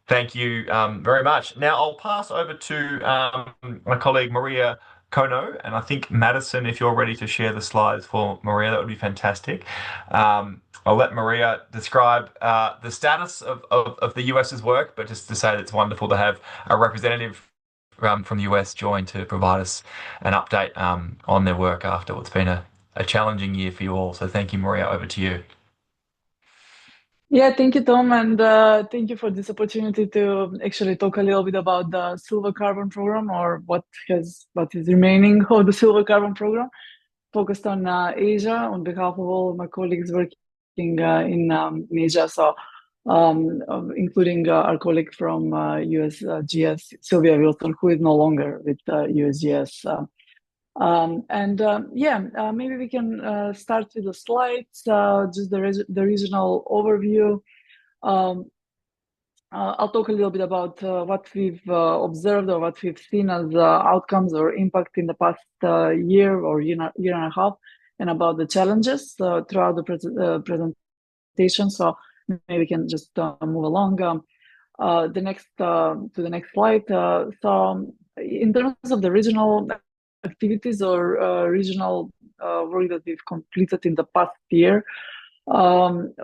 thank you very much. Now I'll pass over to my colleague Maria Kono, and I think Madison, if you're ready to share the slides for Maria, that would be fantastic. I'll let Maria describe the status of the US's work, but just to say that it's wonderful to have a representative from the US join to provide us an update on their work after what's been a challenging year for you all. So thank you, Maria, over to you. Yeah, thank you, Tom, and thank you for this opportunity to actually talk a little bit about the Silver Carbon Program, or what is remaining of the Silver Carbon Program, focused on Asia on behalf of all of my colleagues working in Asia, so including our colleague from USGS, Sylvia Wilson, who is no longer with USGS. Maybe we can start with the slides, just the regional overview. I'll talk a little bit about what we've observed or what we've seen as outcomes or impact in the past year or year and a half, and about the challenges throughout the presentation. So maybe we can just move along. To the next slide. So in terms of the regional activities or regional work that we've completed in the past year,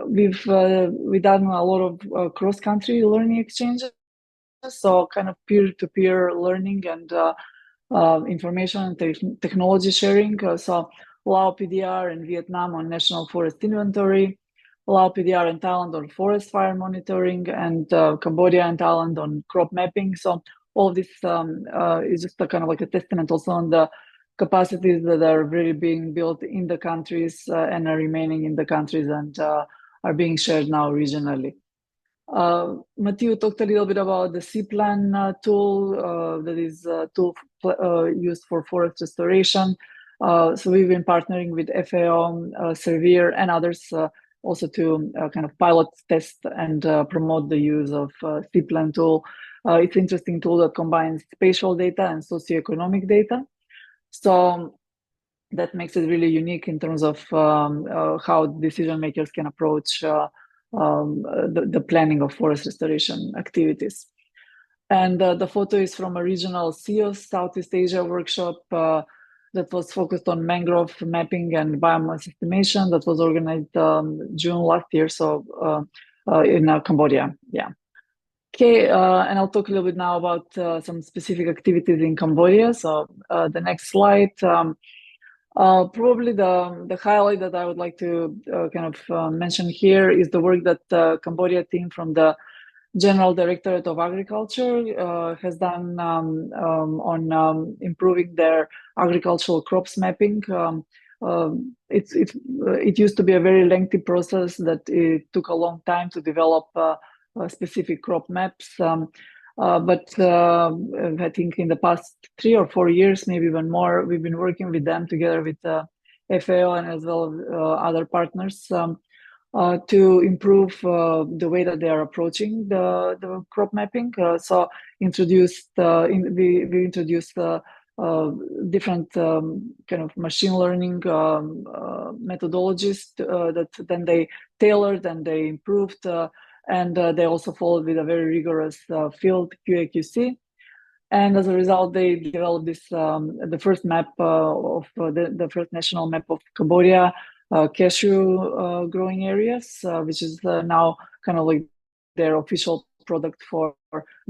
we've done a lot of cross-country learning exchanges, so kind of peer-to-peer learning and information and technology sharing. So Lao PDR in Vietnam on national forest inventory, Lao PDR in Thailand on forest fire monitoring, and Cambodia and Thailand on crop mapping. So all of this is just a kind of like a testament also on the capacities that are really being built in the countries and are remaining in the countries and are being shared now regionally. Matthew talked a little bit about the C-Plan tool, that is a tool used for forest restoration. So we've been partnering with FAO, Servier, and others also to kind of pilot, test, and promote the use of C-Plan tool. It's an interesting tool that combines spatial data and socioeconomic data. So that makes it really unique in terms of how decision makers can approach the planning of forest restoration activities. And the photo is from a regional CEOS Southeast Asia workshop that was focused on mangrove mapping and biomass estimation, that was organized June last year, so in Cambodia. Yeah. Okay, and I'll talk a little bit now about some specific activities in Cambodia. So the next slide. Probably the highlight that I would like to kind of mention here is the work that the Cambodia team from the General Directorate of Agriculture has done on improving their agricultural crops mapping. It used to be a very lengthy process that it took a long time to develop specific crop maps. But I think in the past 3 or 4 years, maybe even more, we've been working with them together with FAO and as well as other partners to improve the way that they are approaching the crop mapping. So we introduced different kind of machine learning methodologies that then they tailored and they improved, and they also followed with a very rigorous field QA/QC. And as a result, they developed this the first map of the first national map of Cambodia cashew growing areas, which is now kind of like their official product for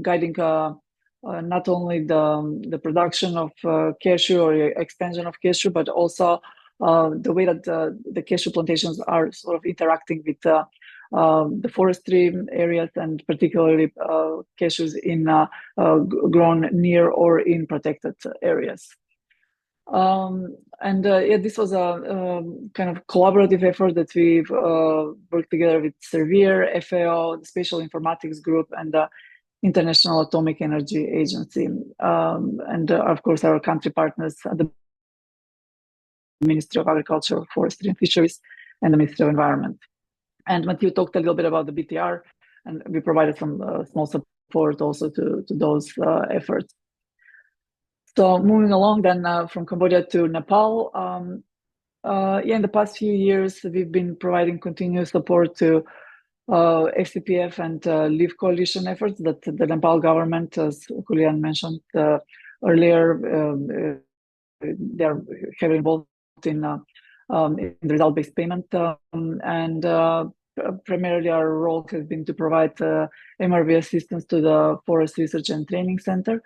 guiding not only the production of cashew or expansion of cashew, but also the way that the cashew plantations are sort of interacting with the forestry areas, and particularly cashews in grown near or in protected areas. Yeah, this was a kind of collaborative effort that we've worked together with Servier, FAO, the Spatial Informatics Group, and the International Atomic Energy Agency, and of course our country partners, the Ministry of Agriculture, Forestry and Fisheries, and the Ministry of Environment. And Matthew talked a little bit about the BTR, and we provided some small support also to those efforts. So moving along then from Cambodia to Nepal, in the past few years, we've been providing continuous support to FCPF and LEAF coalition efforts that the Nepal government, as Julian mentioned earlier, they're heavily involved in the result-based payment, and primarily our role has been to provide MRV assistance to the Forest Research and Training Center.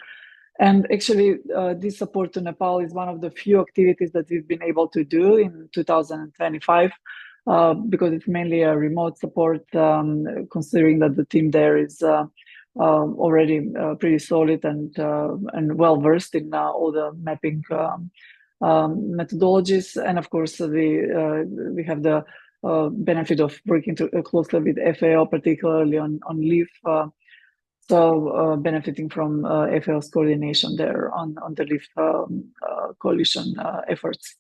And actually, this support to Nepal is one of the few activities that we've been able to do in 2025, because it's mainly a remote support, considering that the team there is already pretty solid and well-versed in all the mapping methodologies. And of course, we have the benefit of working closely with FAO, particularly on LEAF, so benefiting from FAO's coordination there on the LEAF coalition efforts.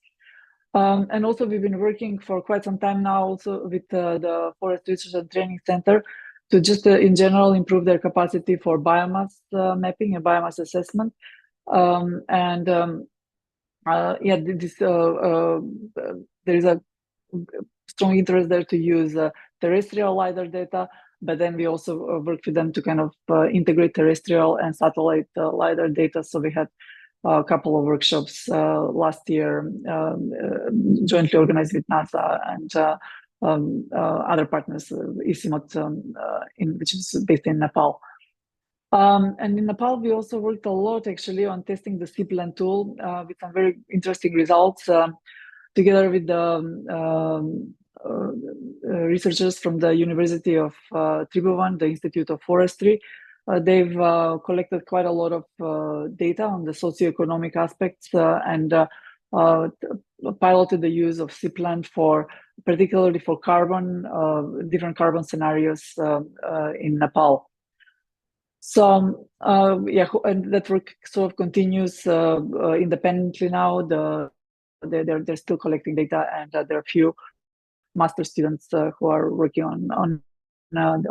And also we've been working for quite some time now also with the Forest Research and Training Center to just in general improve their capacity for biomass mapping and biomass assessment. There is a strong interest there to use terrestrial LiDAR data, but then we also work with them to kind of integrate terrestrial and satellite LiDAR data. So we had a couple of workshops last year, jointly organized with NASA and other partners, ICIMOT, which is based in Nepal. And in Nepal, we also worked a lot actually on testing the SeaPlan tool with some very interesting results, together with the researchers from the University of Tribhuvan, the Institute of Forestry. They've collected quite a lot of data on the socioeconomic aspects and piloted the use of SeaPlan particularly for carbon, different carbon scenarios in Nepal. So and that work sort of continues independently now. They're still collecting data, and there are a few master students who are working on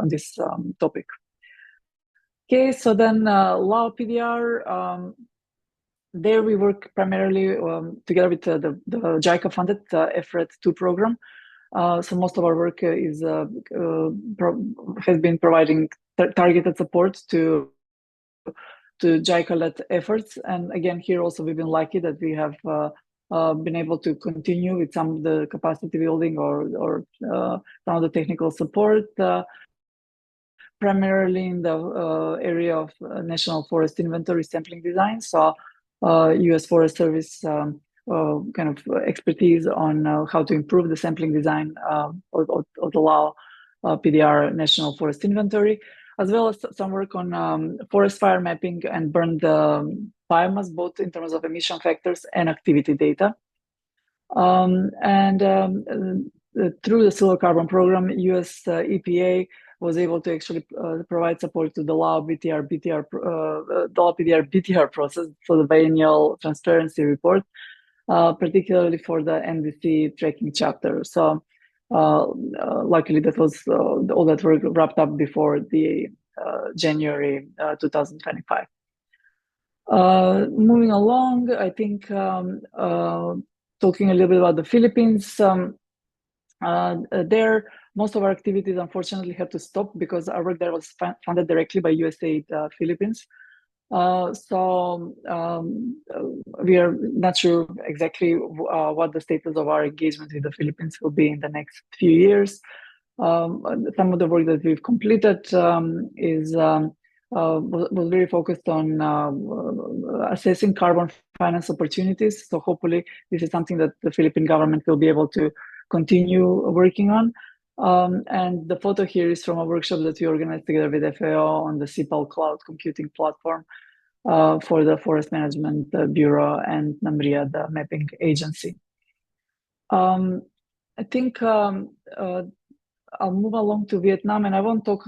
this topic. Okay, so then Lao PDR, there we work primarily together with the JICA-funded FRED2 program. So most of our work has been providing targeted support to JICA-led efforts. And again, here also we've been lucky that we have been able to continue with some of the capacity building or some of the technical support, primarily in the area of National Forest Inventory sampling design. So US Forest Service kind of expertise on how to improve the sampling design of the Lao PDR National Forest Inventory, as well as some work on forest fire mapping and burned biomass, both in terms of emission factors and activity data. Through the Solar Carbon Program, US EPA was able to actually provide support to the Lao PDR BTR process for the biennial transparency report. particularly for the NDC tracking chapter. So luckily that was all that work wrapped up before the January 2025. Moving along, I think talking a little bit about the Philippines, there most of our activities unfortunately had to stop because our work there was funded directly by USAID Philippines. So we are not sure exactly what the status of our engagement with the Philippines will be in the next few years. Some of the work that we've completed was very focused on assessing carbon finance opportunities. So hopefully this is something that the Philippine government will be able to continue working on. And the photo here is from a workshop that we organized together with FAO on the CPAL cloud computing platform for the Forest Management Bureau and NAMRIA, the mapping agency. I think I'll move along to Vietnam, and I won't talk,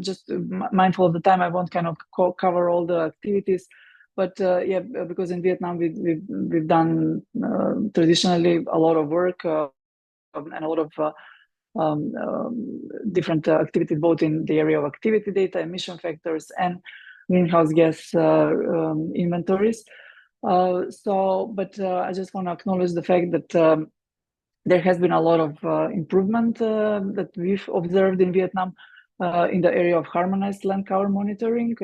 just mindful of the time, I won't kind of cover all the activities. But yeah, because in Vietnam, we've done traditionally a lot of work and a lot of different activities, both in the area of activity data, emission factors, and greenhouse gas inventories. But I just want to acknowledge the fact that there has been a lot of improvement that we've observed in Vietnam in the area of harmonized land cover monitoring.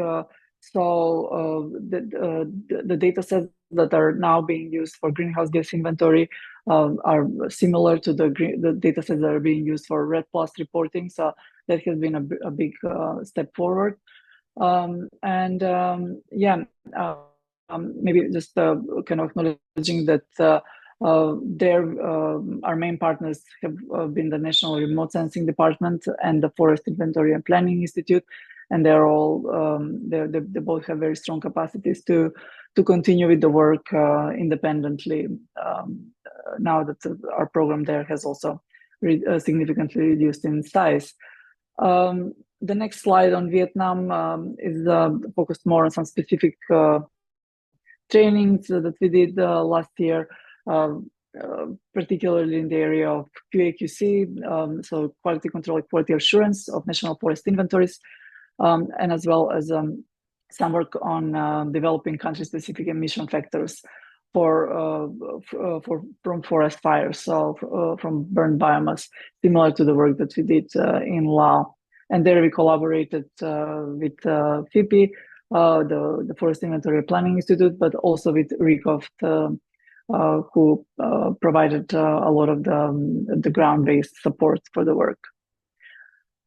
So the data sets that are now being used for greenhouse gas inventory are similar to the data sets that are being used for REDD+ reporting. So that has been a big step forward. Maybe just kind of acknowledging that our main partners have been the National Remote Sensing Department and the Forest Inventory and Planning Institute, and they're all they both have very strong capacities to continue with the work independently. Now that our program there has also significantly reduced in size. The next slide on Vietnam is focused more on some specific trainings that we did last year. Particularly in the area of QA/QC, so quality control, quality assurance of national forest inventories, and as well as some work on developing country-specific emission factors from forest fires, so from burned biomass, similar to the work that we did in Laos. And there we collaborated with FIPI, the Forest Inventory Planning Institute, but also with RECOFT, who provided a lot of the ground-based support for the work.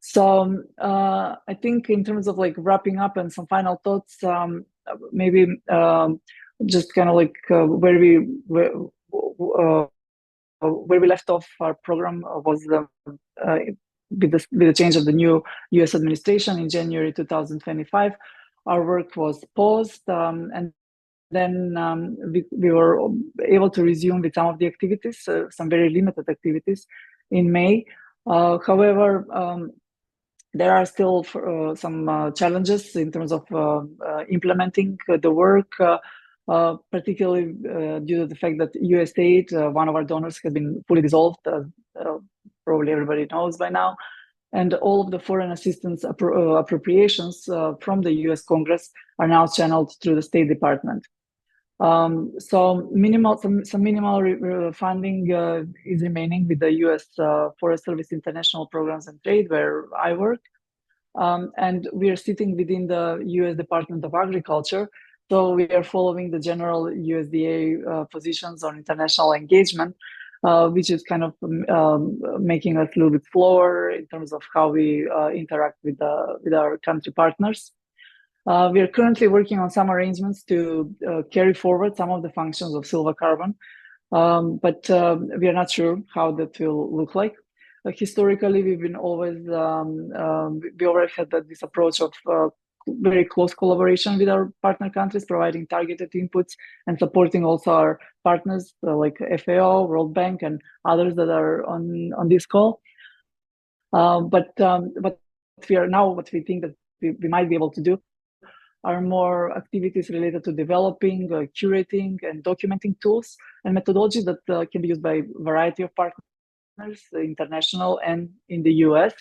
So I think in terms of like wrapping up and some final thoughts, maybe just kind of like where we left off our program was with the change of the new U.S. administration in January 2025. Our work was paused, and then we were able to resume with some of the activities, some very limited activities in May. However, there are still some challenges in terms of implementing the work, particularly due to the fact that USAID, one of our donors, has been fully dissolved, probably everybody knows by now. And all of the foreign assistance appropriations from the US Congress are now channeled through the State Department. So some minimal funding is remaining with the US Forest Service International Programs and Trade, where I work. And we are sitting within the US Department of Agriculture. So we are following the general USDA positions on international engagement, which is kind of making us a little bit slower in terms of how we interact with our country partners. We are currently working on some arrangements to carry forward some of the functions of Silva Carbon, but we are not sure how that will look like. Historically, we've been always we already had this approach of very close collaboration with our partner countries, providing targeted inputs and supporting also our partners like FAO, World Bank, and others that are on this call. But what we think that we might be able to do are more activities related to developing, curating, and documenting tools and methodologies that can be used by a variety of partners, international and in the US.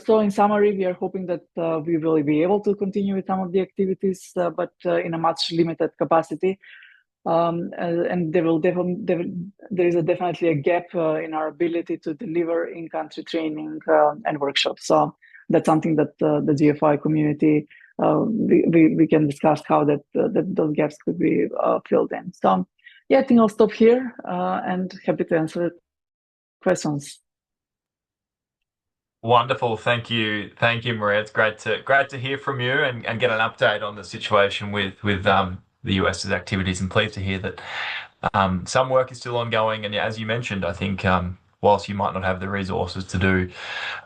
So in summary, we are hoping that we will be able to continue with some of the activities, but in a much limited capacity. And there is definitely a gap in our ability to deliver in-country training and workshops. So that's something that the GFOI community, we can discuss how that those gaps could be filled in. So yeah, I think I'll stop here and happy to answer questions. Wonderful, thank you, Maria. It's great to hear from you and get an update on the situation with the US's activities, and pleased to hear that some work is still ongoing. And as you mentioned, I think whilst you might not have the resources to do,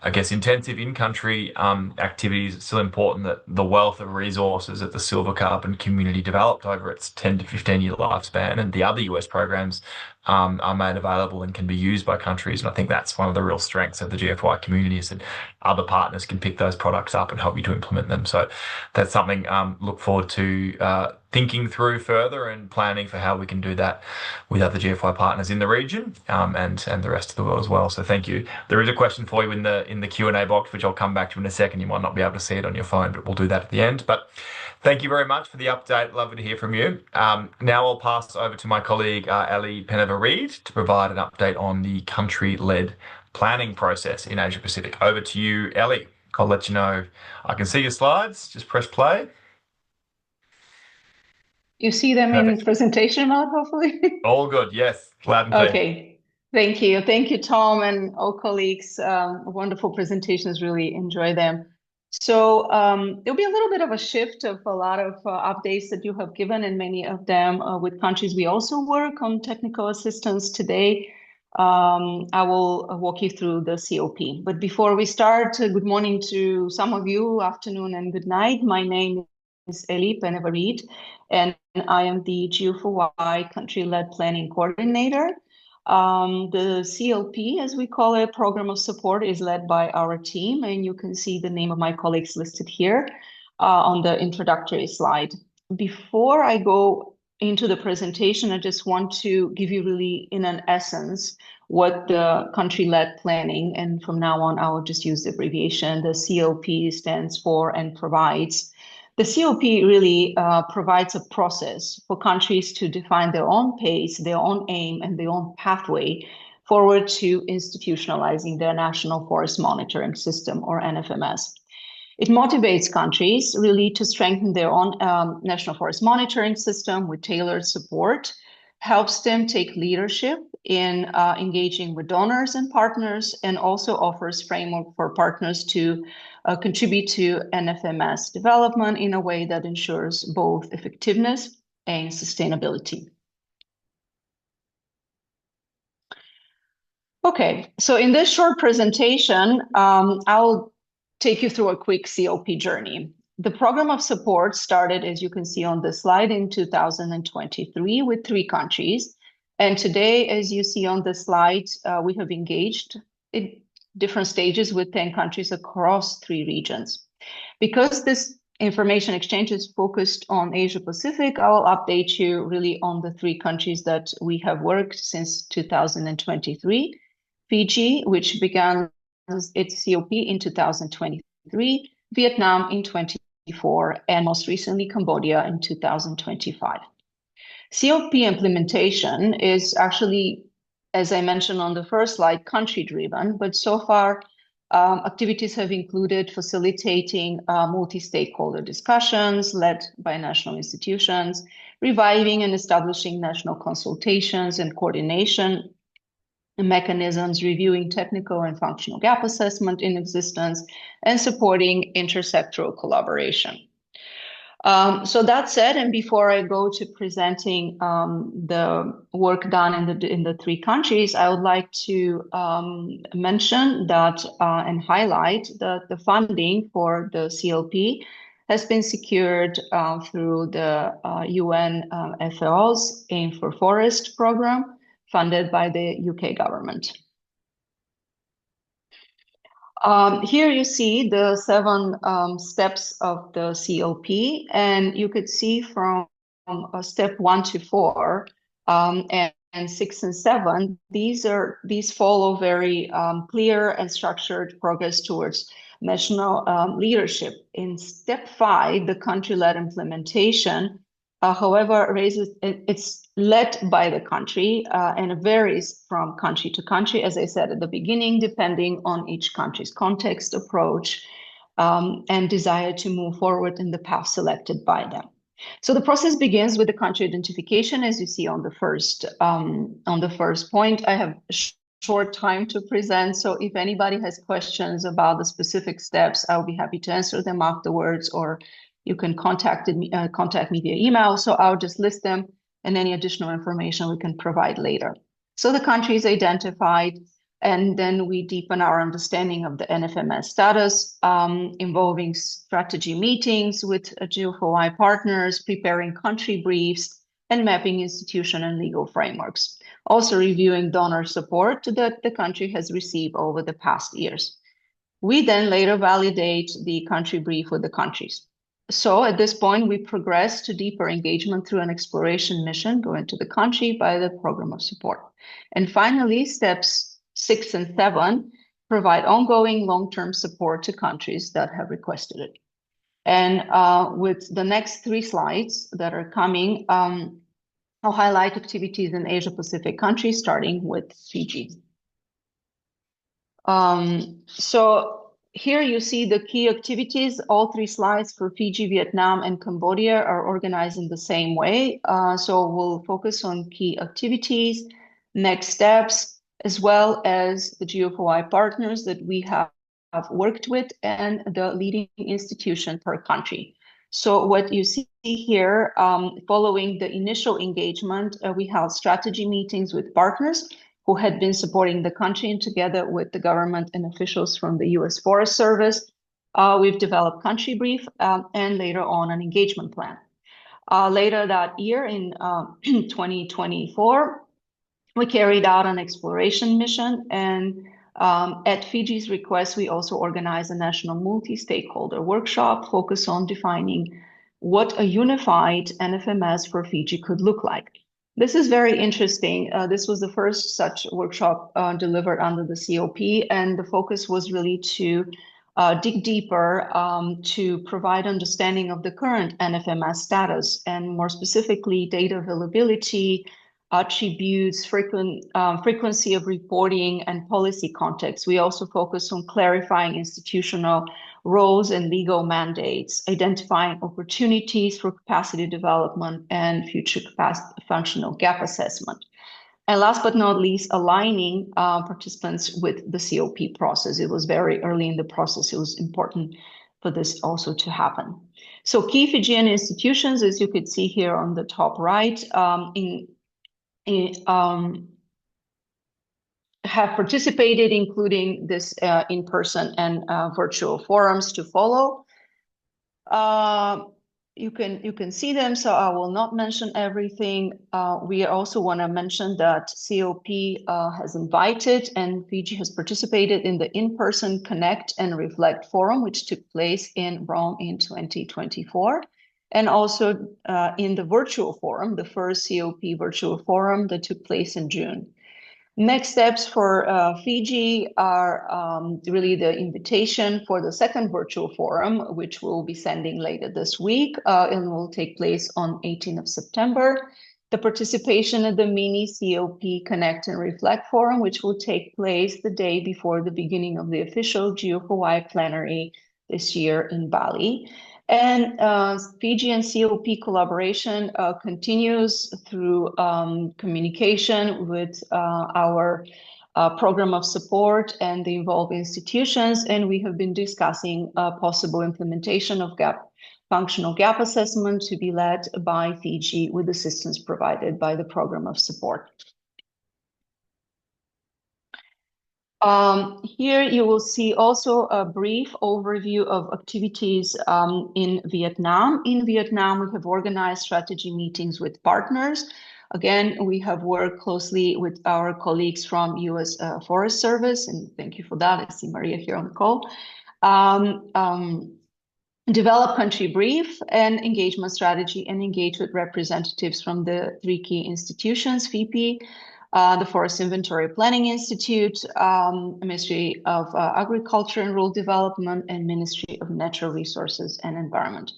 I guess, intensive in-country activities, it's still important that the wealth of resources that the Silver Carbon community developed over its 10 to 15-year lifespan and the other US programs are made available and can be used by countries. And I think that's one of the real strengths of the GFY community, is that other partners can pick those products up and help you to implement them. So that's something look forward to thinking through further and planning for how we can do that with other GFY partners in the region and the rest of the world as well. So thank you. There is a question for you in the Q&A box, which I'll come back to in a second. You might not be able to see it on your phone, but we'll do that at the end. But thank you very much for the update. Lovely to hear from you. Now I'll pass over to my colleague, Ellie Peneva-Reid, to provide an update on the country-led planning process in Asia Pacific. Over to you, Ellie. I'll let you know. I can see your slides. Just press play. You see them in presentation mode, hopefully? All good, yes. Loud and clear. Okay. Thank you. Thank you, Tom, and all colleagues. Wonderful presentations, really enjoy them. So there'll be a little bit of a shift of a lot of updates that you have given, and many of them with countries we also work on technical assistance today. I will walk you through the COP. But before we start, good morning to some of you, afternoon and good night. My name is Ellie Peneva-Reid, and I am the GFOI Country-Led Planning Coordinator. The CLP, as we call it, Program of Support, is led by our team, and you can see the name of my colleagues listed here on the introductory slide. Before I go into the presentation, I just want to give you really, in an essence, what the country-led planning, and from now on, I will just use the abbreviation, the CLP stands for and provides. The COP really provides a process for countries to define their own pace, their own aim, and their own pathway forward to institutionalizing their National Forest Monitoring System, or NFMS. It motivates countries really to strengthen their own National Forest Monitoring System with tailored support, helps them take leadership in engaging with donors and partners, and also offers framework for partners to contribute to NFMS development in a way that ensures both effectiveness and sustainability. Okay, so in this short presentation, I'll take you through a quick COP journey. The program of support started, as you can see on the slide, in 2023 with 3 countries. And today, as you see on the slide, we have engaged in different stages with 10 countries across 3 regions. Because this information exchange is focused on Asia Pacific, I will update you really on the 3 countries that we have worked since 2023. Fiji, which began its COP in 2023, Vietnam in 2024, and most recently Cambodia in 2025. COP implementation is actually, as I mentioned on the first slide, country-driven, but so far activities have included facilitating multi-stakeholder discussions led by national institutions, reviving and establishing national consultations and coordination mechanisms, reviewing technical and functional gap assessment in existence, and supporting intersectoral collaboration. So that said, and before I go to presenting the work done in the 3 countries, I would like to mention that and highlight that the funding for the CLP has been secured through the UN FAO's Aim for Forest program, funded by the UK government. Here you see the 7 steps of the COP, and you could see from step 1 to 4 and 6 and 7, these follow very clear and structured progress towards national leadership. In step 5, the country-led implementation, however, it's led by the country and it varies from country to country, as I said at the beginning, depending on each country's context, approach, and desire to move forward in the path selected by them. So the process begins with the country identification, as you see on the first point. I have short time to present, so if anybody has questions about the specific steps, I'll be happy to answer them afterwards, or you can contact me via email. So I'll just list them, and any additional information we can provide later. So the country is identified, and then we deepen our understanding of the NFMS status, involving strategy meetings with GFOI partners, preparing country briefs, and mapping institution and legal frameworks. Also reviewing donor support that the country has received over the past years. We then later validate the country brief with the countries. So at this point, we progress to deeper engagement through an exploration mission going to the country by the program of support. And finally, steps 6 and 7 provide ongoing long-term support to countries that have requested it. And with the next 3 slides that are coming, I'll highlight activities in Asia-Pacific countries, starting with Fiji. So here you see the key activities. All 3 slides for Fiji, Vietnam, and Cambodia are organized in the same way. So we'll focus on key activities, next steps, as well as the GFOI partners that we have worked with and the leading institution per country. So what you see here, following the initial engagement, we held strategy meetings with partners who had been supporting the country, and together with the government and officials from the US Forest Service, we've developed country brief and later on an engagement plan. Later that year in 2024, we carried out an exploration mission, and at Fiji's request, we also organized a national multi-stakeholder workshop focused on defining what a unified NFMS for Fiji could look like. This is very interesting. This was the first such workshop delivered under the COP, and the focus was really to dig deeper to provide understanding of the current NFMS status, and more specifically, data availability, attributes, frequency of reporting, and policy context. We also focus on clarifying institutional roles and legal mandates, identifying opportunities for capacity development and future functional gap assessment. And last but not least, aligning participants with the COP process. It was very early in the process. It was important for this also to happen. So key Fijian institutions, as you could see here on the top right, have participated, including this in-person and virtual forums to follow. You can see them, so I will not mention everything. We also want to mention that COP has invited and Fiji has participated in the in-person Connect and Reflect Forum, which took place in Rome in 2024. And also in the virtual forum, the first COP virtual forum that took place in June. Next steps for Fiji are really the invitation for the second virtual forum, which we'll be sending later this week and will take place on 18th of September. The participation at the mini COP Connect and Reflect Forum, which will take place the day before the beginning of the official GFOI plenary this year in Bali. And Fiji and COP collaboration continues through communication with our program of support and the involved institutions. And we have been discussing possible implementation of functional gap assessment to be led by Fiji with assistance provided by the program of support. Here you will see also a brief overview of activities in Vietnam. In Vietnam, we have organized strategy meetings with partners Again, we have worked closely with our colleagues from U.S. Forest Service, and thank you for that. I see Maria here on the call. Develop country brief and engagement strategy, and engage with representatives from the 3 key institutions, FIPI, the Forest Inventory Planning Institute, Ministry of Agriculture and Rural Development, and Ministry of Natural Resources and Environment.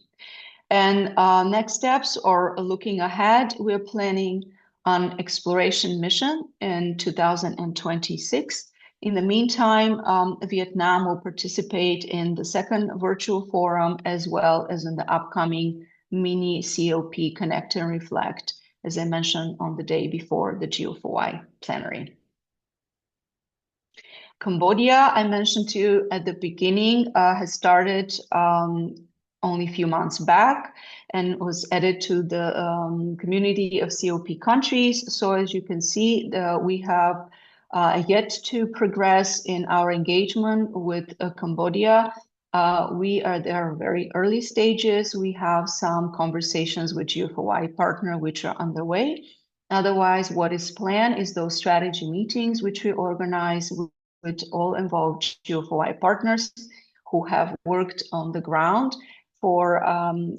And next steps, or looking ahead, we're planning an exploration mission in 2026. In the meantime, Vietnam will participate in the 2nd virtual forum, as well as in the upcoming mini COP Connect and Reflect, as I mentioned on the day before the GFOI plenary. Cambodia, I mentioned to you at the beginning, has started only a few months back and was added to the community of COP countries. So as you can see, we have yet to progress in our engagement with Cambodia. We are there very early stages. We have some conversations with GFOI partner, which are underway. Otherwise, what is planned is those strategy meetings, which we organize with all involved GFOI partners who have worked on the ground for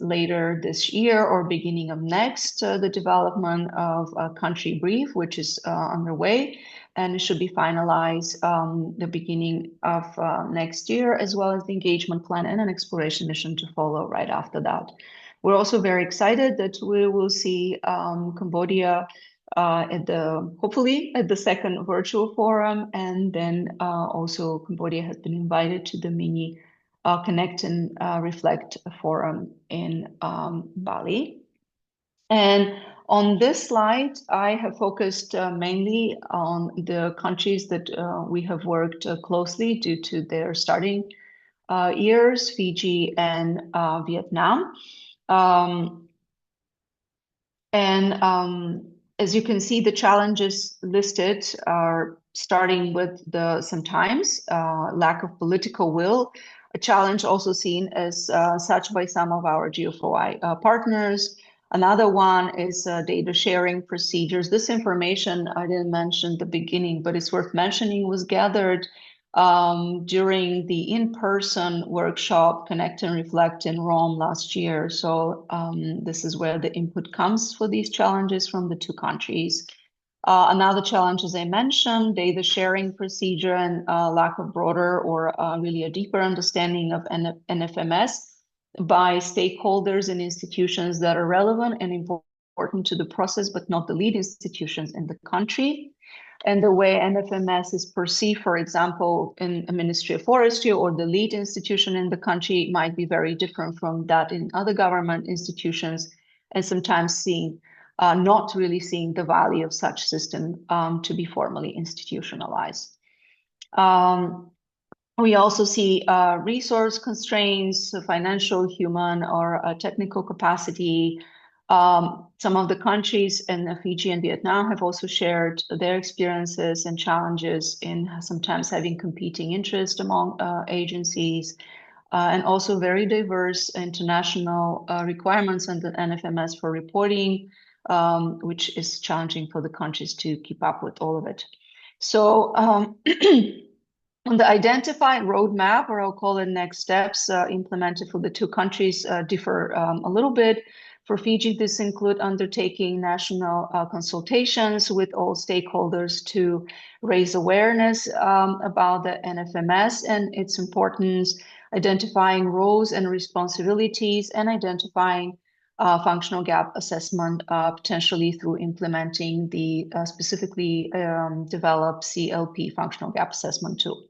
later this year or beginning of next, the development of a country brief, which is underway, and it should be finalized the beginning of next year, as well as the engagement plan and an exploration mission to follow right after that. We're also very excited that we will see Cambodia hopefully at the 2nd virtual forum, and then also Cambodia has been invited to the mini Connect and Reflect forum in Bali. And on this slide, I have focused mainly on the countries that we have worked closely due to their starting years, Fiji and Vietnam. As you can see, the challenges listed are starting with sometimes lack of political will, a challenge also seen as such by some of our GFOI partners. Another one is data sharing procedures. This information I didn't mention at the beginning, but it's worth mentioning, was gathered during the in-person workshop Connect and Reflect in Rome last year. So this is where the input comes for these challenges from the 2 countries. Another challenge, as I mentioned, data sharing procedure and lack of broader or really a deeper understanding of NFMS by stakeholders and institutions that are relevant and important to the process, but not the lead institutions in the country. And the way NFMS is perceived, for example, in a Ministry of Forestry or the lead institution in the country might be very different from that in other government institutions, and sometimes not really seeing the value of such system to be formally institutionalized. We also see resource constraints, financial, human, or technical capacity. Some of the countries in Fiji and Vietnam have also shared their experiences and challenges in sometimes having competing interests among agencies, and also very diverse international requirements under NFMS for reporting, which is challenging for the countries to keep up with all of it. So on the identified roadmap, or I'll call it next steps, implemented for the 2 countries differ a little bit. For Fiji, this include undertaking national consultations with all stakeholders to raise awareness about the NFMS and its importance, identifying roles and responsibilities, and identifying functional gap assessment, potentially through implementing the specifically developed CLP functional gap assessment tool.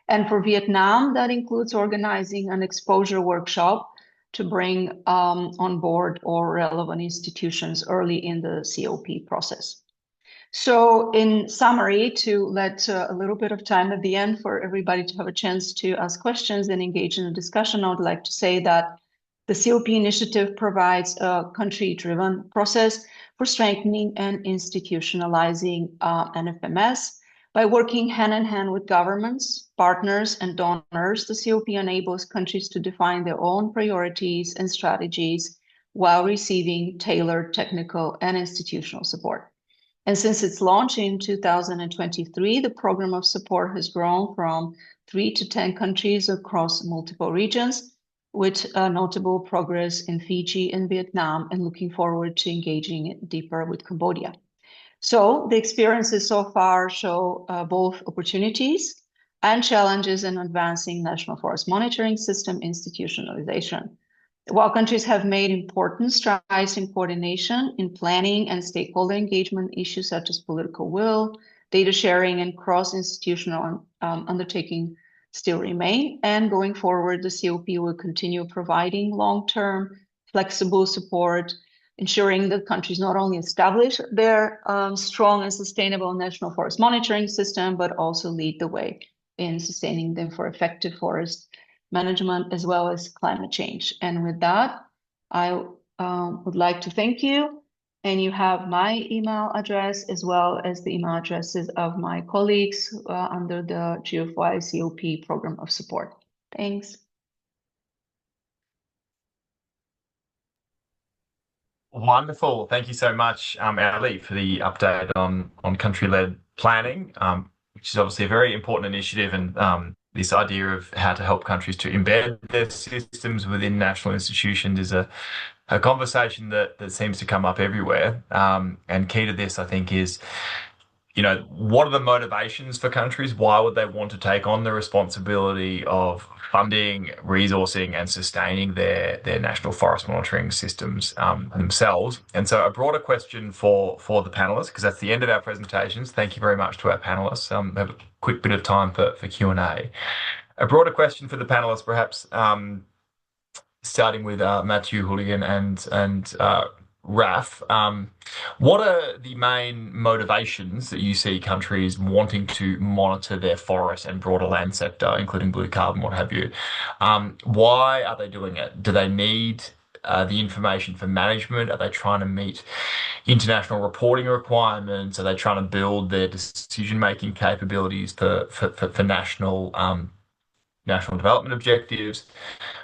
And for Vietnam, that includes organizing an exposure workshop to bring on board all relevant institutions early in the COP process. So in summary, to let a little bit of time at the end for everybody to have a chance to ask questions and engage in a discussion, I would like to say that the COP initiative provides a country-driven process for strengthening and institutionalizing NFMS. By working hand in hand with governments, partners, and donors, the COP enables countries to define their own priorities and strategies while receiving tailored technical and institutional support. And since its launch in 2023, the program of support has grown from 3 to 10 countries across multiple regions, with notable progress in Fiji and Vietnam, and looking forward to engaging deeper with Cambodia. So the experiences so far show both opportunities and challenges in advancing national forest monitoring system institutionalization. While countries have made important strides in coordination, in planning and stakeholder engagement, issues such as political will, data sharing, and cross-institutional undertaking still remain. And going forward, the COP will continue providing long-term, flexible support, ensuring that countries not only establish their strong and sustainable national forest monitoring system, but also lead the way in sustaining them for effective forest management as well as climate change. And with that, I would like to thank you. And you have my email address as well as the email addresses of my colleagues under the GFOI COP program of support. Thanks. Wonderful. Thank you so much, Ali, for the update on country-led planning, which is obviously a very important initiative, and this idea of how to help countries to embed their systems within national institutions is a conversation that seems to come up everywhere. And key to this, I think, is what are the motivations for countries? Why would they want to take on the responsibility of funding, resourcing, and sustaining their national forest monitoring systems themselves? And so a broader question for the panelists, because that's the end of our presentations. Thank you very much to our panelists. We have a quick bit of time for Q&A. A broader question for the panelists, perhaps starting with Matthew Hooligan and Raf, what are the main motivations that you see countries wanting to monitor their forest and broader land sector, including blue carbon, what have you? Why are they doing it? Do they need the information for management? Are they trying to meet international reporting requirements? Are they trying to build their decision-making capabilities for national development objectives?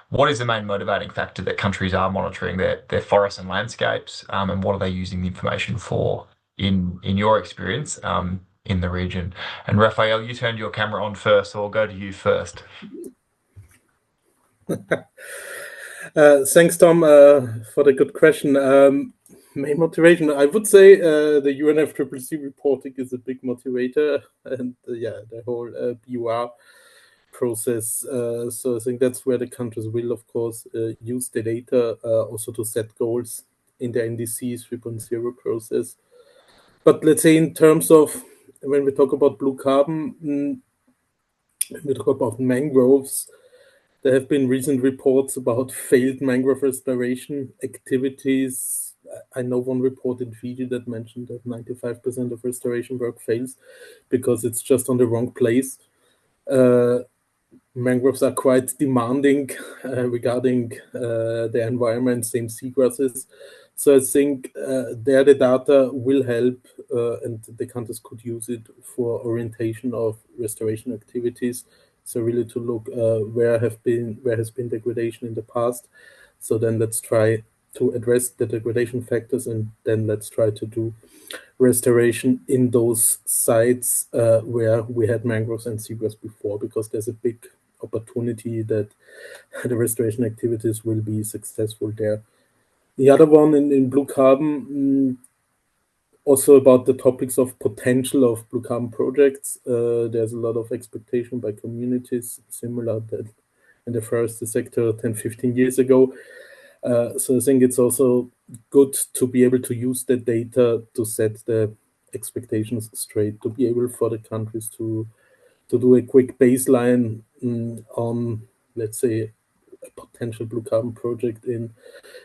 What is the main motivating factor that countries are monitoring their forests and landscapes, and what are they using the information for in your experience in the region? And Raphael, you turned your camera on first, so I'll go to you first. Thanks, Tom, for the good question. Main motivation, I would say the UNFCCC reporting is a big motivator, and the whole BUR process. So I think that's where the countries will, of course, use the data also to set goals in the NDC 3.0 process. But let's say in terms of when we talk about blue carbon, when we talk about mangroves, there have been recent reports about failed mangrove restoration activities. I know one report in Fiji that mentioned that 95% of restoration work fails because it's just on the wrong place. Mangroves are quite demanding regarding the environment, same seagrasses. So I think there the data will help and the countries could use it for orientation of restoration activities. So really to look where has been degradation in the past. So then let's try to address the degradation factors, and then let's try to do restoration in those sites where we had mangroves and seagrass before, because there's a big opportunity that the restoration activities will be successful there. The other one in blue carbon, also about the topics of potential of blue carbon projects. There's a lot of expectation by communities, similar that in the forest sector 10, 15 years ago. So I think it's also good to be able to use the data to set the expectations straight, to be able for the countries to do a quick baseline on, let's say, a potential blue carbon project in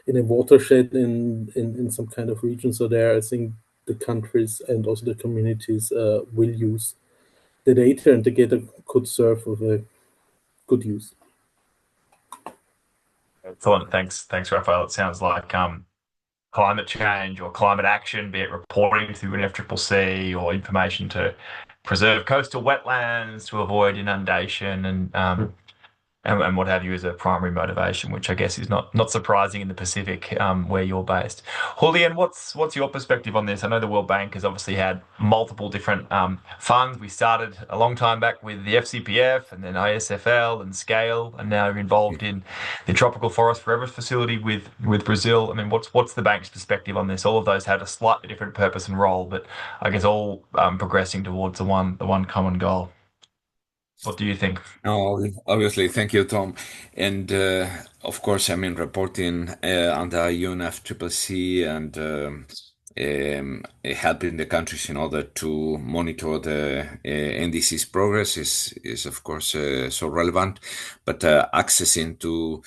a watershed in some kind of region. So there, I think the countries and also the communities will use the data, and the data could serve with a good use. Excellent. Thanks, Raphael. It sounds like climate change or climate action, be it reporting to UNFCCC or information to preserve coastal wetlands to avoid inundation and and what have you as a primary motivation, which I guess is not surprising in the Pacific, where you're based. Julian, what's your perspective on this? I know the World Bank has obviously had multiple different funds. We started a long time back with the FCPF and then ISFL and Scale, and now you're involved in the Tropical Forest Forever facility with Brazil. I mean, what's the bank's perspective on this? All of those had a slightly different purpose and role, but I guess all progressing towards the one common goal. What do you think? No, obviously, thank you, Tom. And of course, I mean, reporting under UNFCCC and helping the countries in order to monitor the NDC's progress is of course so relevant. But accessing to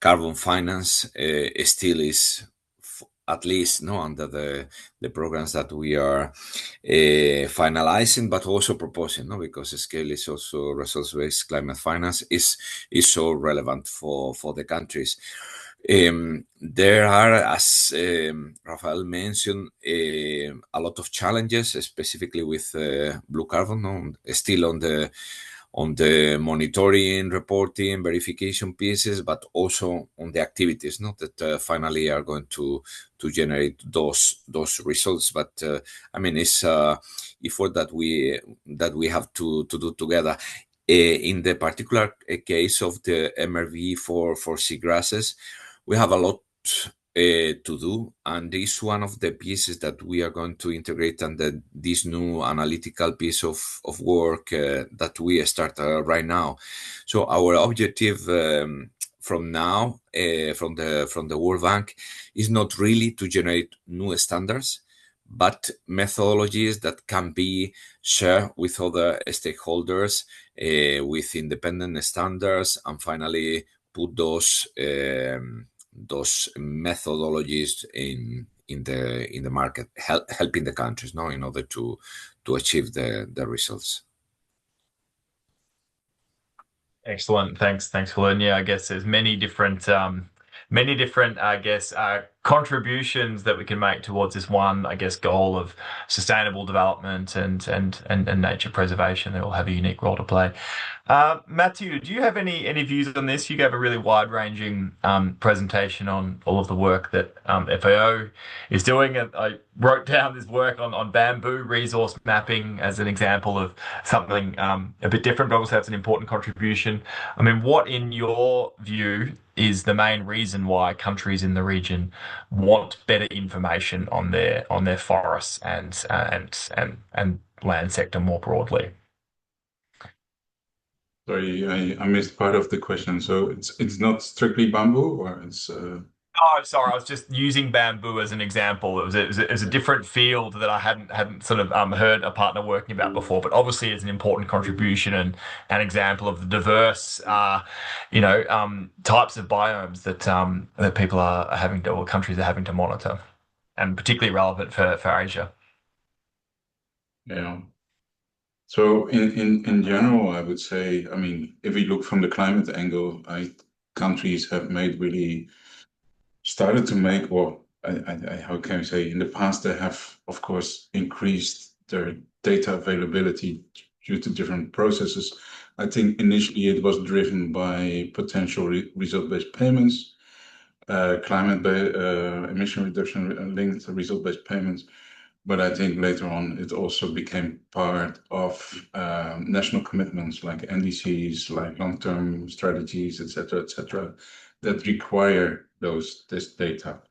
carbon finance still is at least no under the programs that we are finalizing, but also proposing, no, because Scale is also resource-based climate finance is so relevant for the countries. There are, as Rafael mentioned, a lot of challenges, specifically with blue carbon, no, still on the monitoring, reporting, verification pieces, but also on the activities, no, that finally are going to generate those results. But I mean, it's effort that we have to do together. In the particular case of the MRV for seagrasses, we have a lot to do, and this is one of the pieces that we are going to integrate under this new analytical piece of work that we start right now. So our objective from now, from the World Bank, is not really to generate new standards, but methodologies that can be shared with other stakeholders, with independent standards, and finally put those methodologies in the market, helping the countries, no, in order to achieve the results. Excellent. Thanks, Julian. Yeah, I guess there's many different, I guess, contributions that we can make towards this one, I guess, goal of sustainable development and nature preservation. They all have a unique role to play. Matthew, do you have any views on this? You gave a really wide-ranging presentation on all of the work that FAO is doing. I wrote down this work on bamboo resource mapping as an example of something a bit different, but also that's an important contribution. I mean, what, in your view, is the main reason why countries in the region want better information on their forests and land sector more broadly? Sorry, I missed part of the question. So it's not strictly bamboo, or it's. Oh, sorry. I was just using bamboo as an example. It was a different field that I hadn't sort of heard a partner working about before. But obviously, it's an important contribution and an example of the diverse, types of biomes that people are having to, or countries are having to monitor, and particularly relevant for Asia. Yeah. So in general, I would say, I mean, if we look from the climate angle, countries have really started to make, or how can I say, in the past they have, of course, increased their data availability due to different processes. I think initially it was driven by potential result-based payments, emission reduction linked result-based payments. But I think later on it also became part of national commitments like NDCs, like long-term strategies, etc., that require this data.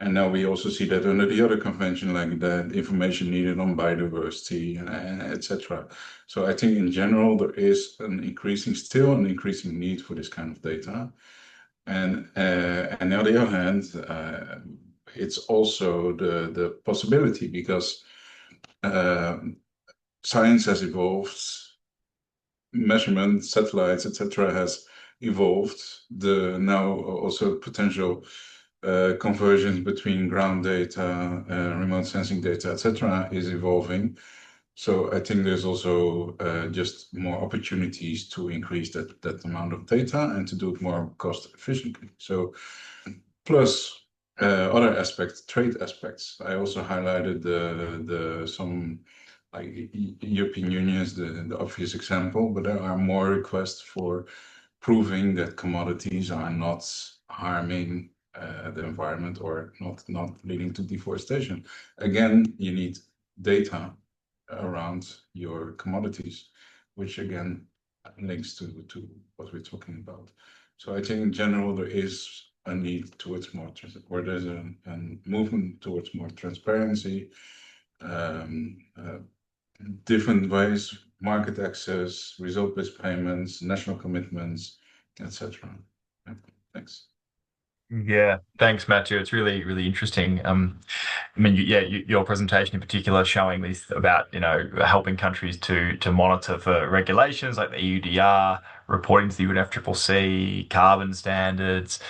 And now we also see that under the other convention, like the information needed on biodiversity and etc. So I think in general there is still an increasing need for this kind of data. And on the other hand, it's also the possibility, because science has evolved, measurement, satellites, etc., has evolved. The now also potential conversions between ground data, remote sensing data, etc., is evolving. So I think there's also just more opportunities to increase that amount of data and to do it more cost efficiently. So plus other aspects, trade aspects. I also highlighted some like European Union is the obvious example, but there are more requests for proving that commodities are not harming the environment or not leading to deforestation. Again, you need data around your commodities, which again links to what we're talking about. So I think in general there is a need towards more, or there's a movement towards more transparency, different ways, market access, result-based payments, national commitments, etc. Yeah, thanks. Yeah, thanks, Matthew. It's really, really interesting. I mean, your presentation in particular showing these about, helping countries to monitor for regulations like the EUDR, reporting to the UNFCCC, carbon standards,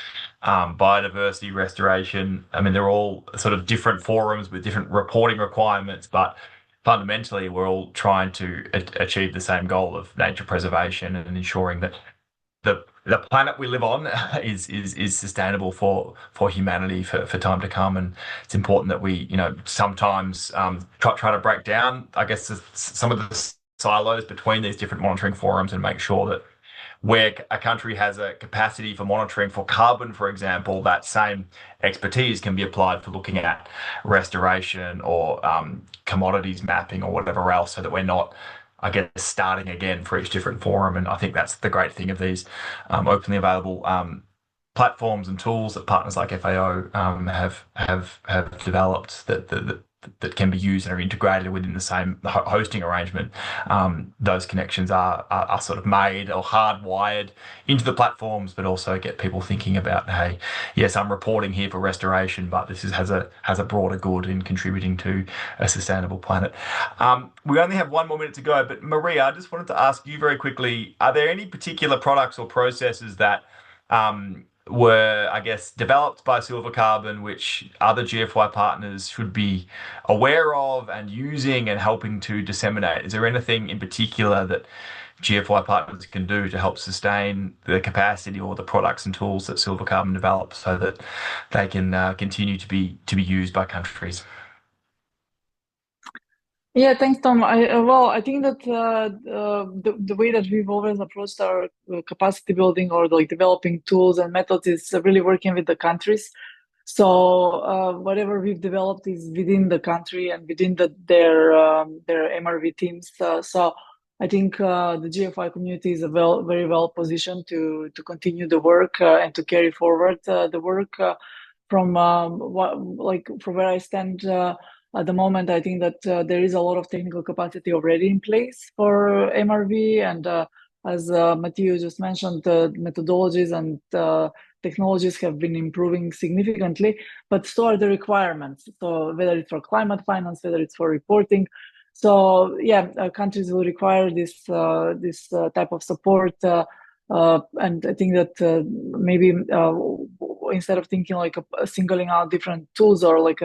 biodiversity restoration. I mean, they're all sort of different forums with different reporting requirements, but fundamentally, we're all trying to achieve the same goal of nature preservation and ensuring that the planet we live on is sustainable for humanity for time to come, and it's important that we sometimes try to break down, I guess, some of the silos between these different monitoring forums and make sure that where a country has a capacity for monitoring for carbon, for example, that same expertise can be applied for looking at restoration or commodities mapping or whatever else, so that we're not, I guess, starting again for each different forum. And I think that's the great thing of these openly available platforms and tools that partners like FAO have developed that can be used and are integrated within the same hosting arrangement. Those connections are sort of made or hardwired into the platforms, but also get people thinking about, hey, yes, I'm reporting here for restoration, but this has a broader good in contributing to a sustainable planet. We only have 1 more minute to go, but Maria, I just wanted to ask you very quickly, are there any particular products or processes that were, I guess, developed by Silver Carbon, which other GFY partners should be aware of and using and helping to disseminate? Is there anything in particular that GFY partners can do to help sustain the capacity or the products and tools that Silver Carbon develops so that they can continue to be used by countries? Yeah, thanks, Tom. I think that the way that we've always approached our capacity building or like developing tools and methods is really working with the countries. So whatever we've developed is within the country and within their MRV teams. So I think the GFI community is very well positioned to continue the work and to carry forward the work from where I stand. At the moment, I think that there is a lot of technical capacity already in place for MRV, and as Matthew just mentioned, the methodologies and technologies have been improving significantly, but so are the requirements. So whether it's for climate finance, whether it's for reporting, so yeah, countries will require this type of support. And I think that maybe instead of thinking like singling out different tools or like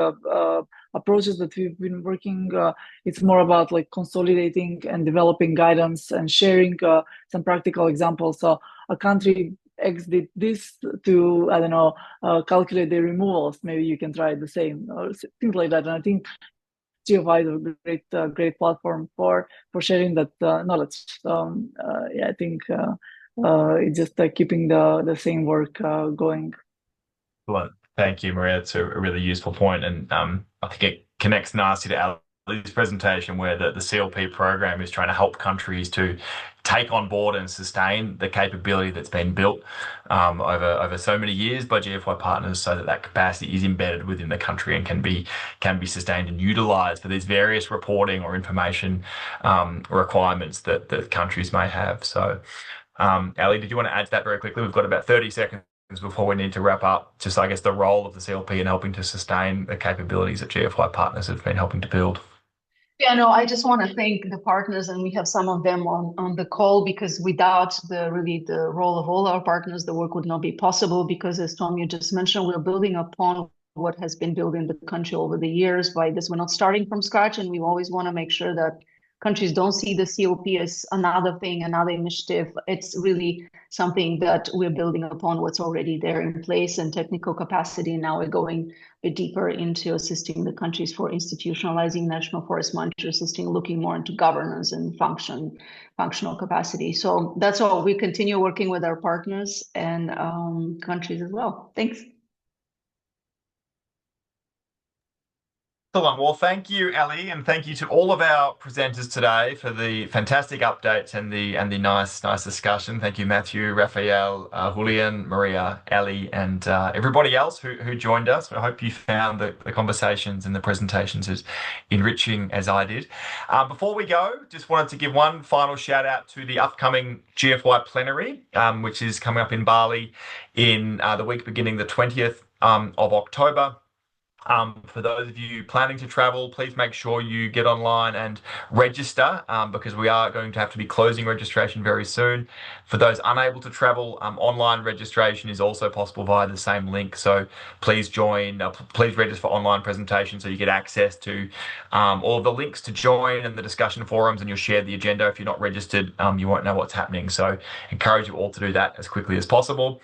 approaches that we've been working, it's more about like consolidating and developing guidance and sharing some practical examples. So a country X did this to, I don't know, calculate their removals. Maybe you can try the same or things like that. And I think GFI is a great platform for sharing that knowledge. Yeah, I think it's just keeping the same work going. Well, thank you, Maria. It's a really useful point, and I think it connects nicely to Ali's presentation, where the CLP program is trying to help countries to take on board and sustain the capability that's been built over so many years by GFY partners, so that capacity is embedded within the country and can be sustained and utilised for these various reporting or information requirements that countries may have. So, Ali, did you want to add to that very quickly? We've got about 30 seconds before we need to wrap up. Just, I guess, the role of the CLP in helping to sustain the capabilities that GFY partners have been helping to build. Yeah, no, I just want to thank the partners, and we have some of them on the call, because without the role of all our partners, the work would not be possible. Because as Tom, you just mentioned, we're building upon what has been built in the country over the years. By this, we're not starting from scratch, and we always want to make sure that countries don't see the COP as another thing, another initiative. It's really something that we're building upon what's already there in place and technical capacity. Now we're going a bit deeper into assisting the countries for institutionalizing national forest management, looking more into governance and functional capacity. So that's all. We continue working with our partners and countries as well. Thanks. Excellent. Well, thank you, Ali, and thank you to all of our presenters today for the fantastic updates and the nice discussion. Thank you, Matthew, Raphael, Julian, Maria, Ali, and everybody else who joined us. I hope you found the conversations and the presentations as enriching as I did. Before we go, just wanted to give one final shout out to the upcoming GFOI plenary, which is coming up in Bali in the week beginning the 20th of October. For those of you planning to travel, please make sure you get online and register because we are going to have to be closing registration very soon. For those unable to travel, online registration is also possible via the same link. So please please register for online presentation so you get access to all of the links to join and the discussion forums, and you'll share the agenda. If you're not registered, you won't know what's happening. So encourage you all to do that as quickly as possible.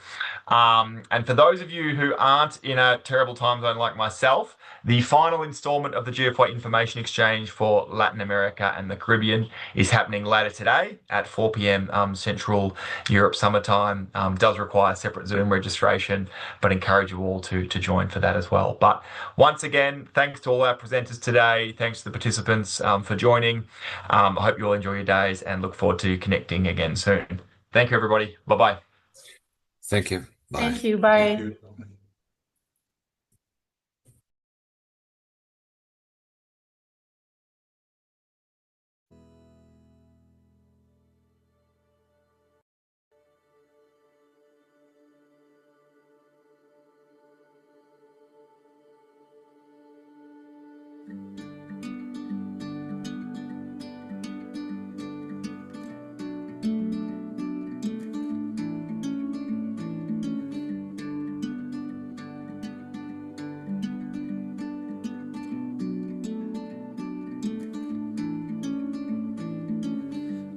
And for those of you who aren't in a terrible time zone like myself, the final installment of the GFOI Information Exchange for Latin America and the Caribbean is happening later today at 4 p.m. Central Europe summertime. Does require separate Zoom registration, but encourage you all to join for that as well. But once again, thanks to all our presenters today. Thanks to the participants for joining. I hope you all enjoy your days and look forward to connecting again soon. Thank you, everybody. Bye-bye. Thank you. Bye. Thank you. Bye. Thank you.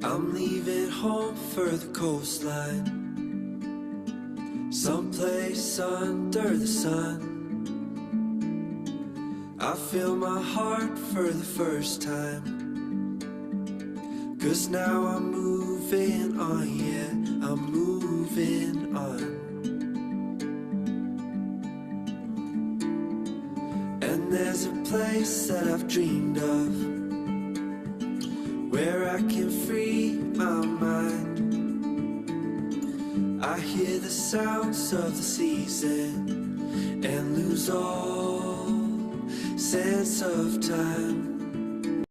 I'm leaving home for the coastline, someplace under the sun. I feel my heart for the first time, 'cause now I'm moving on, yeah, I'm moving on. And there's a place that I've dreamed of, where I can free my mind. I hear the sounds of the season and lose all sense of time.